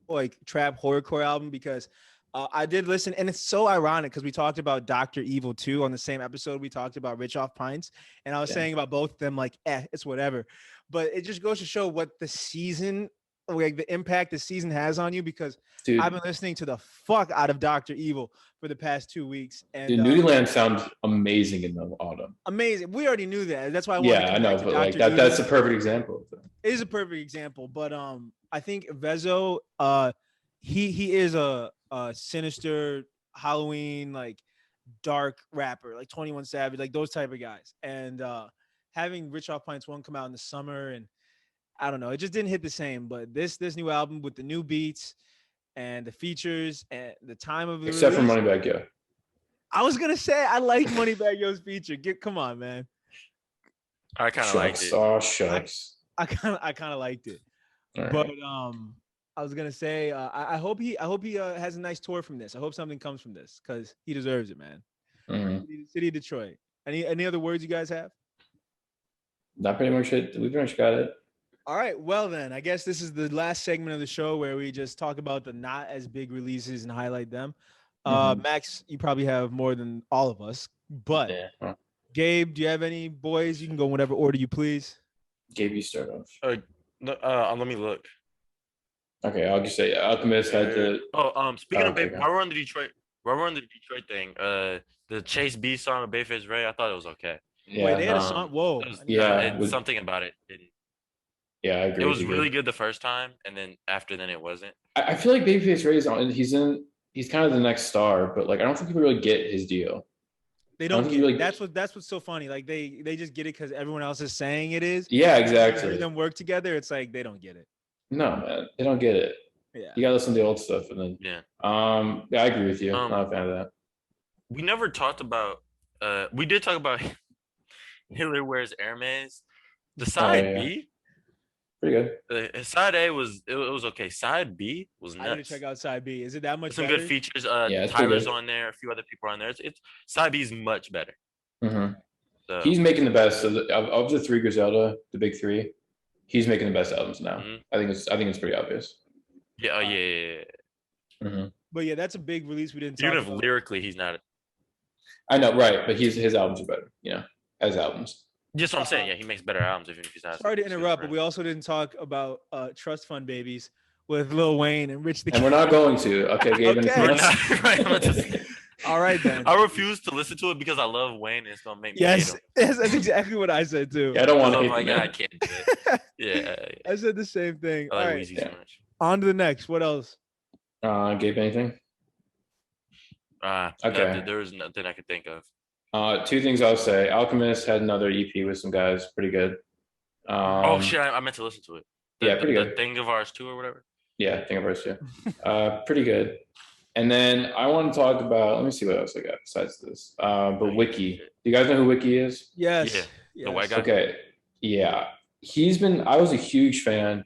like trap horrorcore album because I did listen, and it's so ironic because we talked about Dr. Evil 2 on the same episode. We talked about Rich Off Pints, and I was saying about both of them like, it's whatever. But it just goes to show what the season, like the impact the season has on you because I've been listening to the fuck out of Dr. Evil for the past 2 weeks. And Nudie Land sounds amazing in the autumn. Amazing. We already knew that. That's why I know, but like that's a perfect example. It is a perfect example. But I think Vezzo, he is a sinister Halloween, like dark rapper, like 21 Savage, like those type of guys. And having Rich Off Pints 1 come out in the summer, and I don't know, it just didn't hit the same. But this new album with the new beats and the features and the time of the except release, for Moneybagg Yo. I was gonna say I like Moneybagg Yo's feature. Come on, man. I kind of liked it. Oh shucks. I kind of liked it. Right. But I was gonna say I hope he has a nice tour from this. I hope something comes from this because he deserves it, man. Mm-hmm. City of Detroit. Any other words you guys have? Not pretty much it. We pretty much got it. All right. Well then, I guess this is the last segment of the show where we just talk about the not as big releases and highlight them. Max, you probably have more than all of us, but Yeah. Gabe, do you have any boys? You can go in whatever order you please. Gabe, you start off. Let me look. Okay, I'll just say Alchemist had the. Speaking of okay, Baby, while we're on the Detroit thing, the Chase B song of Babyface Ray, I thought it was okay. Yeah, Wait, they had a song. Whoa. Something about it didn't. Yeah, I agree. It was really good the first time, and then after then it wasn't. I feel like Babyface Ray is on. He's kind of the next star, but like I don't think people really get his deal. They don't get it. That's what's so funny. Like they just get it because everyone else is saying it is. Yeah, exactly. Them work together. It's like they don't get it. No, man, they don't get it. Yeah, you gotta listen to the old stuff, and then yeah, I agree with you. I'm not a fan of that. We never talked about. We did talk about Hitler wears Hermes. The side B, pretty good. Side A was it was okay. Side B was nuts. I need to check out side B. Is it that much? Some better? good features. Tyler's on there. A few other people are on there. It's side B is much better. Mm-hmm. So. He's making the best of the three Griselda, the big three. He's making the best albums now. Mm-hmm. I think it's pretty obvious. Yeah. Yeah. Mm-hmm. But yeah, that's a big release we didn't. Even if lyrically he's not. I know, right? But his albums are better. As albums. Just what I'm saying. Yeah, he makes better albums even if he's not. Sorry to interrupt, but we also didn't talk about Trust Fund Babies with Lil Wayne and Rich the Kid. And we're not going to. Okay, Gabe. Okay. All right then. I refuse to listen to it because I love Wayne and it's gonna make me hate him. Yes, that's exactly what I said too. Yeah, I don't want to hate him. I can't do it. Yeah. I said the same thing. I like all right. Weezy so much. On to the next. What else? Gabe, anything? Okay. There was nothing I could think of. Two things I'll say. Alchemist had another EP with some guys, pretty good. Oh shit! I meant to listen to it. Pretty good. The Thing of Ours 2 or whatever. Yeah, Thing of Ours 2. Pretty good. And then I want to talk about. Let me see what else I got besides this. But Wiki. Do you guys know who Wiki is? Yes. Yeah. Yes. The white guy. Okay. Yeah. I was a huge fan.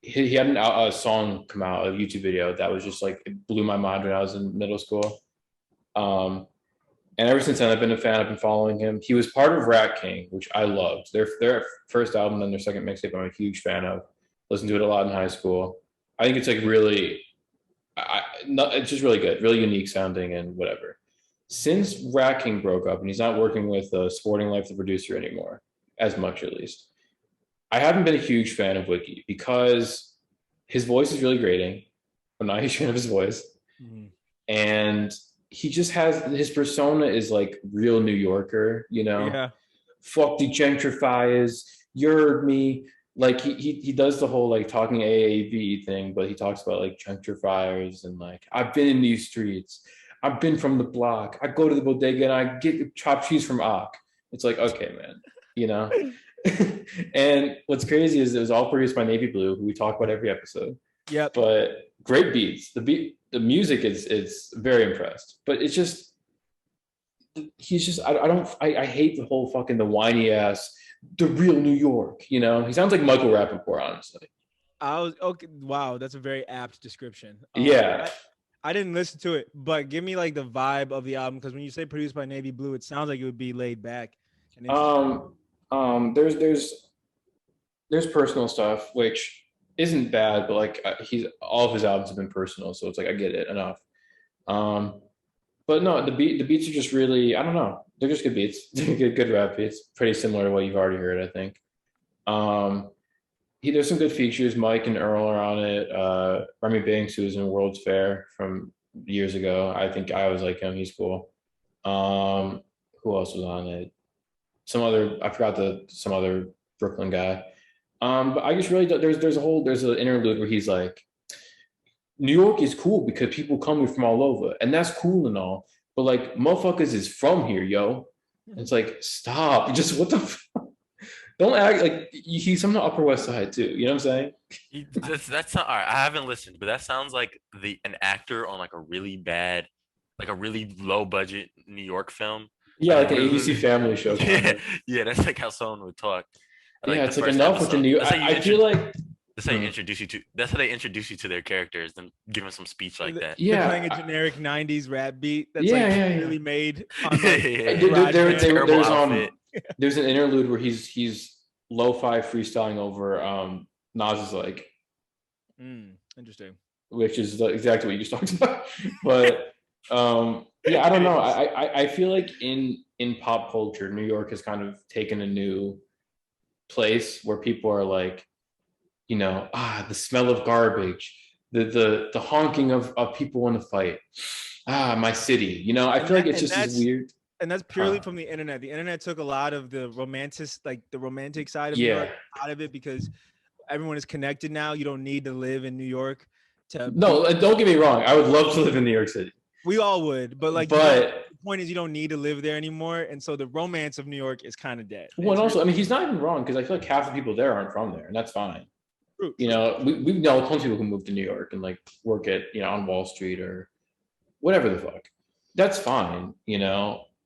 He had a song come out, a YouTube video that was just like it blew my mind when I was in middle school. And ever since then, I've been a fan. I've been following him. He was part of Rat King, which I loved. Their first album and their second mixtape, I'm a huge fan of. Listened to it a lot in high school. I think it's like really, it's just really good, really unique sounding and whatever. Since Rat King broke up and he's not working with Sporting Life, the producer anymore, as much at least, I haven't been a huge fan of Wiki because his voice is really grating. I'm not a huge fan of his voice. Mm-hmm. And he just has, his persona is like real New Yorker, Yeah. Fuck the gentrifiers, you're me. Like he does the whole like talking AAV thing, but he talks about like gentrifiers and like, I've been in these streets. I've been from the block. I go to the bodega and I get chopped cheese from Ock. It's like, okay, man, And what's crazy is it was all produced by Navy Blue, who we talk about every episode. Yeah. But great beats. The music is very impressed. But it's just he's just I hate the whole fucking the whiny ass, the real New York, He sounds like Michael Rappaport, honestly. Wow, that's a very apt description. Yeah. I didn't listen to it, but give me like the vibe of the album, because when you say produced by Navy Blue, it sounds like it would be laid back. There's personal stuff which isn't bad, but like all of his albums have been personal, so it's like I get it enough. But no, the beats are just really, I don't know, they're just good beats. good rap beats, pretty similar to what you've already heard, I think. There's some good features. Mike and Earl are on it. Remy Banks, who was in World's Fair from years ago, I think I was like him. He's cool. Who else was on it? Some other Brooklyn guy. But I just really there's an interlude where he's like, New York is cool because people come from all over, and that's cool and all, but like motherfuckers is from here, yo. And it's like, stop, just what the fuck? Don't act like he's from the Upper West Side too. You know what I'm saying? That's not all right. I haven't listened, but that sounds like an actor on like a really bad, like a really low budget New York film. Yeah, like an ABC Family show. Yeah, that's like how someone would talk. Like it's like enough with the New York. I feel like that's how you introduce you to. That's how they introduce you to their characters, and give them some speech like that. Yeah, playing a generic '90s rap beat. That's really made. There's an interlude where he's lo-fi freestyling over Nas's like. Interesting. Which is exactly what you just talked about, but Yeah, I don't know. I feel like in pop culture, New York has kind of taken a new place where people are like, the smell of garbage, the honking of people in a fight. My city. I feel like it's just this weird. And that's purely from the internet. The internet took a lot of the romantic side of New Yeah. York out of it because everyone is connected now. You don't need to live in New York No, don't get me wrong. I would love to live in New York City. We all would, but the point is you don't need to live there anymore, and so the romance of New York is kind of dead. Well, and also, I mean, he's not even wrong because I feel like half the people there aren't from there, and that's fine. True. We know tons of people who move to New York and like work at on Wall Street or whatever the fuck. That's fine,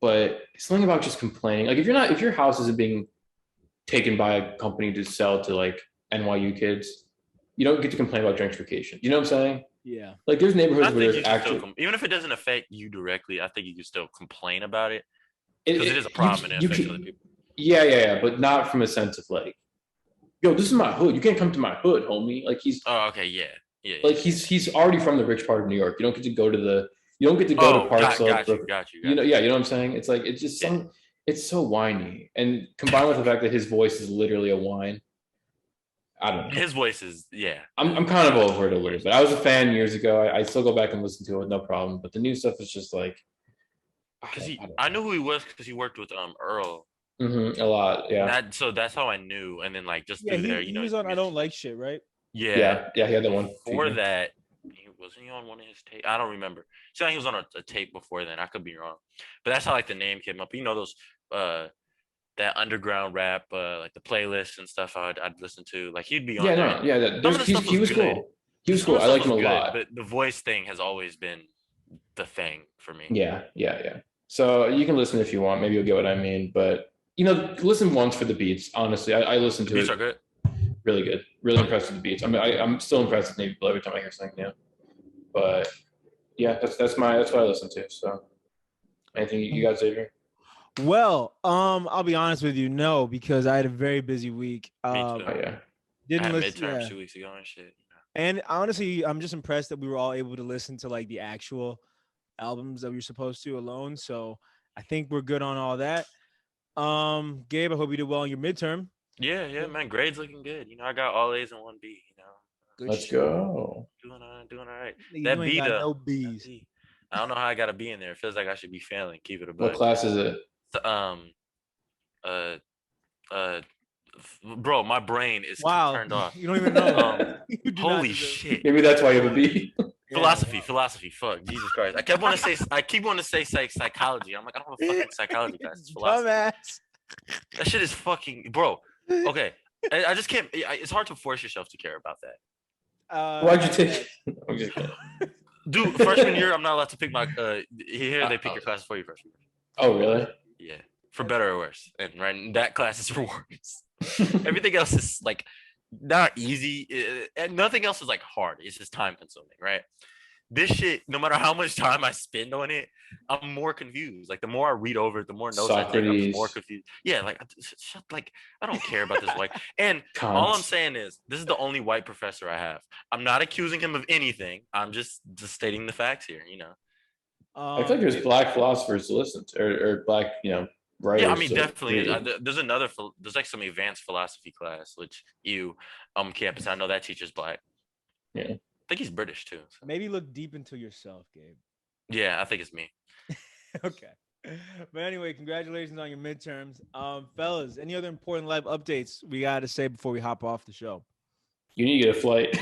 but it's something about just complaining. Like if your house isn't being taken by a company to sell to like NYU kids, you don't get to complain about gentrification. You know what I'm saying? Yeah. Like there's neighborhoods where there's actually, even if it doesn't affect you directly, I think you can still complain about it because it is a problem and it affects other people. Yeah, but not from a sense of like, yo, this is my hood. You can't come to my hood, homie. Like he's. Oh, okay, yeah. Like he's already from the rich part of New York. You don't get to go to to parts of. Got you. You know what I'm saying? It's like it's just it's so whiny, and combined with the fact that his voice is literally a whine. I don't know. His voice is, yeah. I'm kind of over it a little bit. I was a fan years ago. I still go back and listen to it with no problem. But the new stuff is just like, I knew who he was because he worked with Earl. Mm-hmm, a lot, yeah. So that's how I knew. And then like just through there, he was on I Don't Like Shit, right? Yeah, he had that one. Before that, wasn't he on one of his tapes? I don't remember. So he was on a tape before then. I could be wrong, but that's how like the name came up. Those that underground rap, like the playlists and stuff I'd listen to. Like he'd be on there. He was cool. He was cool. I liked him a lot. But the voice thing has always been the thing for me. Yeah. So you can listen if you want. Maybe you'll get what I mean. But listen once for the beats. Honestly, I listened to it. Beats are good. Really good. Really impressed with the beats. I mean, I'm still impressed with Navy Blue every time I hear something new. But yeah, that's what I listen to. So anything you guys say here? Well, I'll be honest with you, no, because I had a very busy week. Me too. Didn't I had listen midterms 2 weeks ago and shit. And honestly, I'm just impressed that we were all able to listen to like the actual albums that we were supposed to alone. So I think we're good on all that. Gabe, I hope you did well in your midterm. Yeah, man. Grades looking good. I got all A's and 1B. Good. Let's go. Doing all right. That B though. No B's. I don't know how I got to be in there. It feels like I should be failing. Keep it a buck. What class is it? Bro, my brain is turned off. You don't even know. Holy shit. Maybe that's why you have a B. Philosophy. Fuck, Jesus Christ. I keep wanting to say psychology. I'm like, I don't have a fucking psychology class. It's philosophy. Dumbass. That shit is fucking, bro. Okay, I just can't. It's hard to force yourself to care about that. Why'd you take? I'm just kidding. Dude, freshman year, I'm not allowed to pick my. Here they pick your classes for you freshman year. Oh really? Yeah, for better or worse, and right, that class is for worse. Everything else is like not easy, and nothing else is like hard. It's just time consuming, right? This shit, no matter how much time I spend on it, I'm more confused. Like the more I read over it, the more notes I take, I'm more confused. Yeah, like I don't care about this white. And all I'm saying is, this is the only white professor I have. I'm not accusing him of anything. I'm just stating the facts here. I feel like there's black philosophers to listen to, or black, writers. Yeah, I mean, definitely. There's like some advanced philosophy class, which campus. I know that teacher's black. Yeah. I think he's British too. So. Maybe look deep into yourself, Gabe. Yeah, I think it's me. Okay. But anyway, congratulations on your midterms. Fellas, any other important life updates we got to say before we hop off the show? You need to get a flight.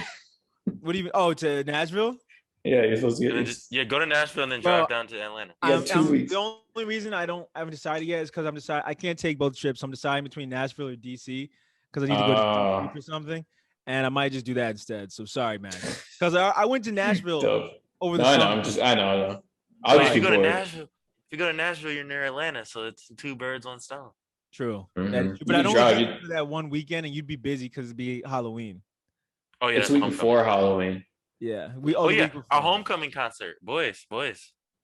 What do you mean? Oh, to Nashville? Yeah, you're supposed to get go to Nashville and then drive down to Atlanta. Yeah, 2 weeks. The only reason I haven't decided yet is because I can't take both trips. I'm deciding between Nashville or DC because I need to go to DC for something. And I might just do that instead. So sorry, man. Because I went to Nashville over the summer. I know. If you go to Nashville, you're near Atlanta, so it's 2 birds, 1 stone. True. Mm-hmm. But I don't go to that one weekend, and you'd be busy because it'd be Halloween. Oh yeah, it's the week before Halloween. Yeah. Our homecoming concert, boys.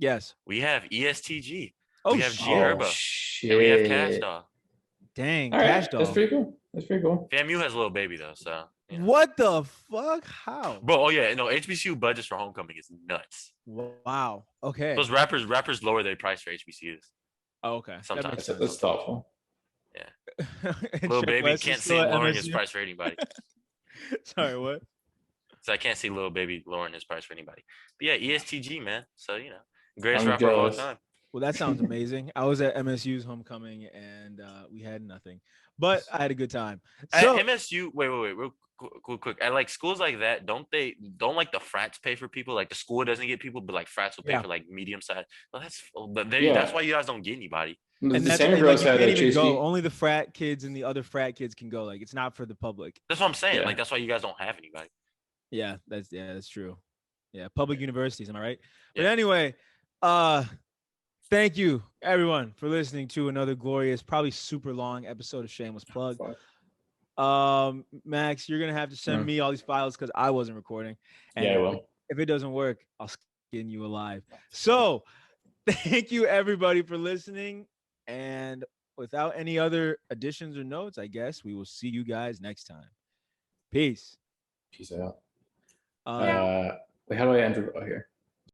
Yes. We have ESTG. Oh, we have shit. G Herbo. And we have Cash Doll. Dang, all right. Cash Doll. That's pretty cool. FAMU has a little baby though, so. You know? What the fuck? How? Bro, oh yeah, no, HBCU budgets for homecoming is nuts. Wow. Okay. Those rappers lower their price for HBCUs. Oh, okay. That Sometimes. makes sense. That's thoughtful. Yeah. And Lil Chef Baby West is can't see still him at lowering his MSU? price for anybody. Sorry, what? So I can't see Lil Baby lowering his price for anybody. But yeah, ESTG, man. So, you know, greatest I'm rapper of all jealous. time. Well, that sounds amazing. I was at MSU's homecoming and we had nothing, but I had a good time. So At MSU, wait, real quick. At like schools like that, don't like the frats pay for people? Like the school doesn't get people, but like frats will pay Yeah. for like medium size. Well, that's Yeah. that's why you guys don't get anybody. and The that's Santa and, Girls like, you had can't a even Chase go. Only the frat kids and the other frat kids can go. Like it's not for the public. That's what I'm saying. Yeah. Like that's why you guys don't have anybody. Yeah, that's true. Yeah, public universities. Am I right? Yeah. But anyway, thank you everyone for listening to another glorious, probably super long episode of Shameless Plug. Max, you're gonna have to send me all these files because I wasn't recording. And Yeah, I will. if it doesn't work, I'll skin you alive. So thank you everybody for listening. And without any other additions or notes, I guess we will see you guys next time. Peace. Peace out. Uh, Wait, how do I enter? Oh, here.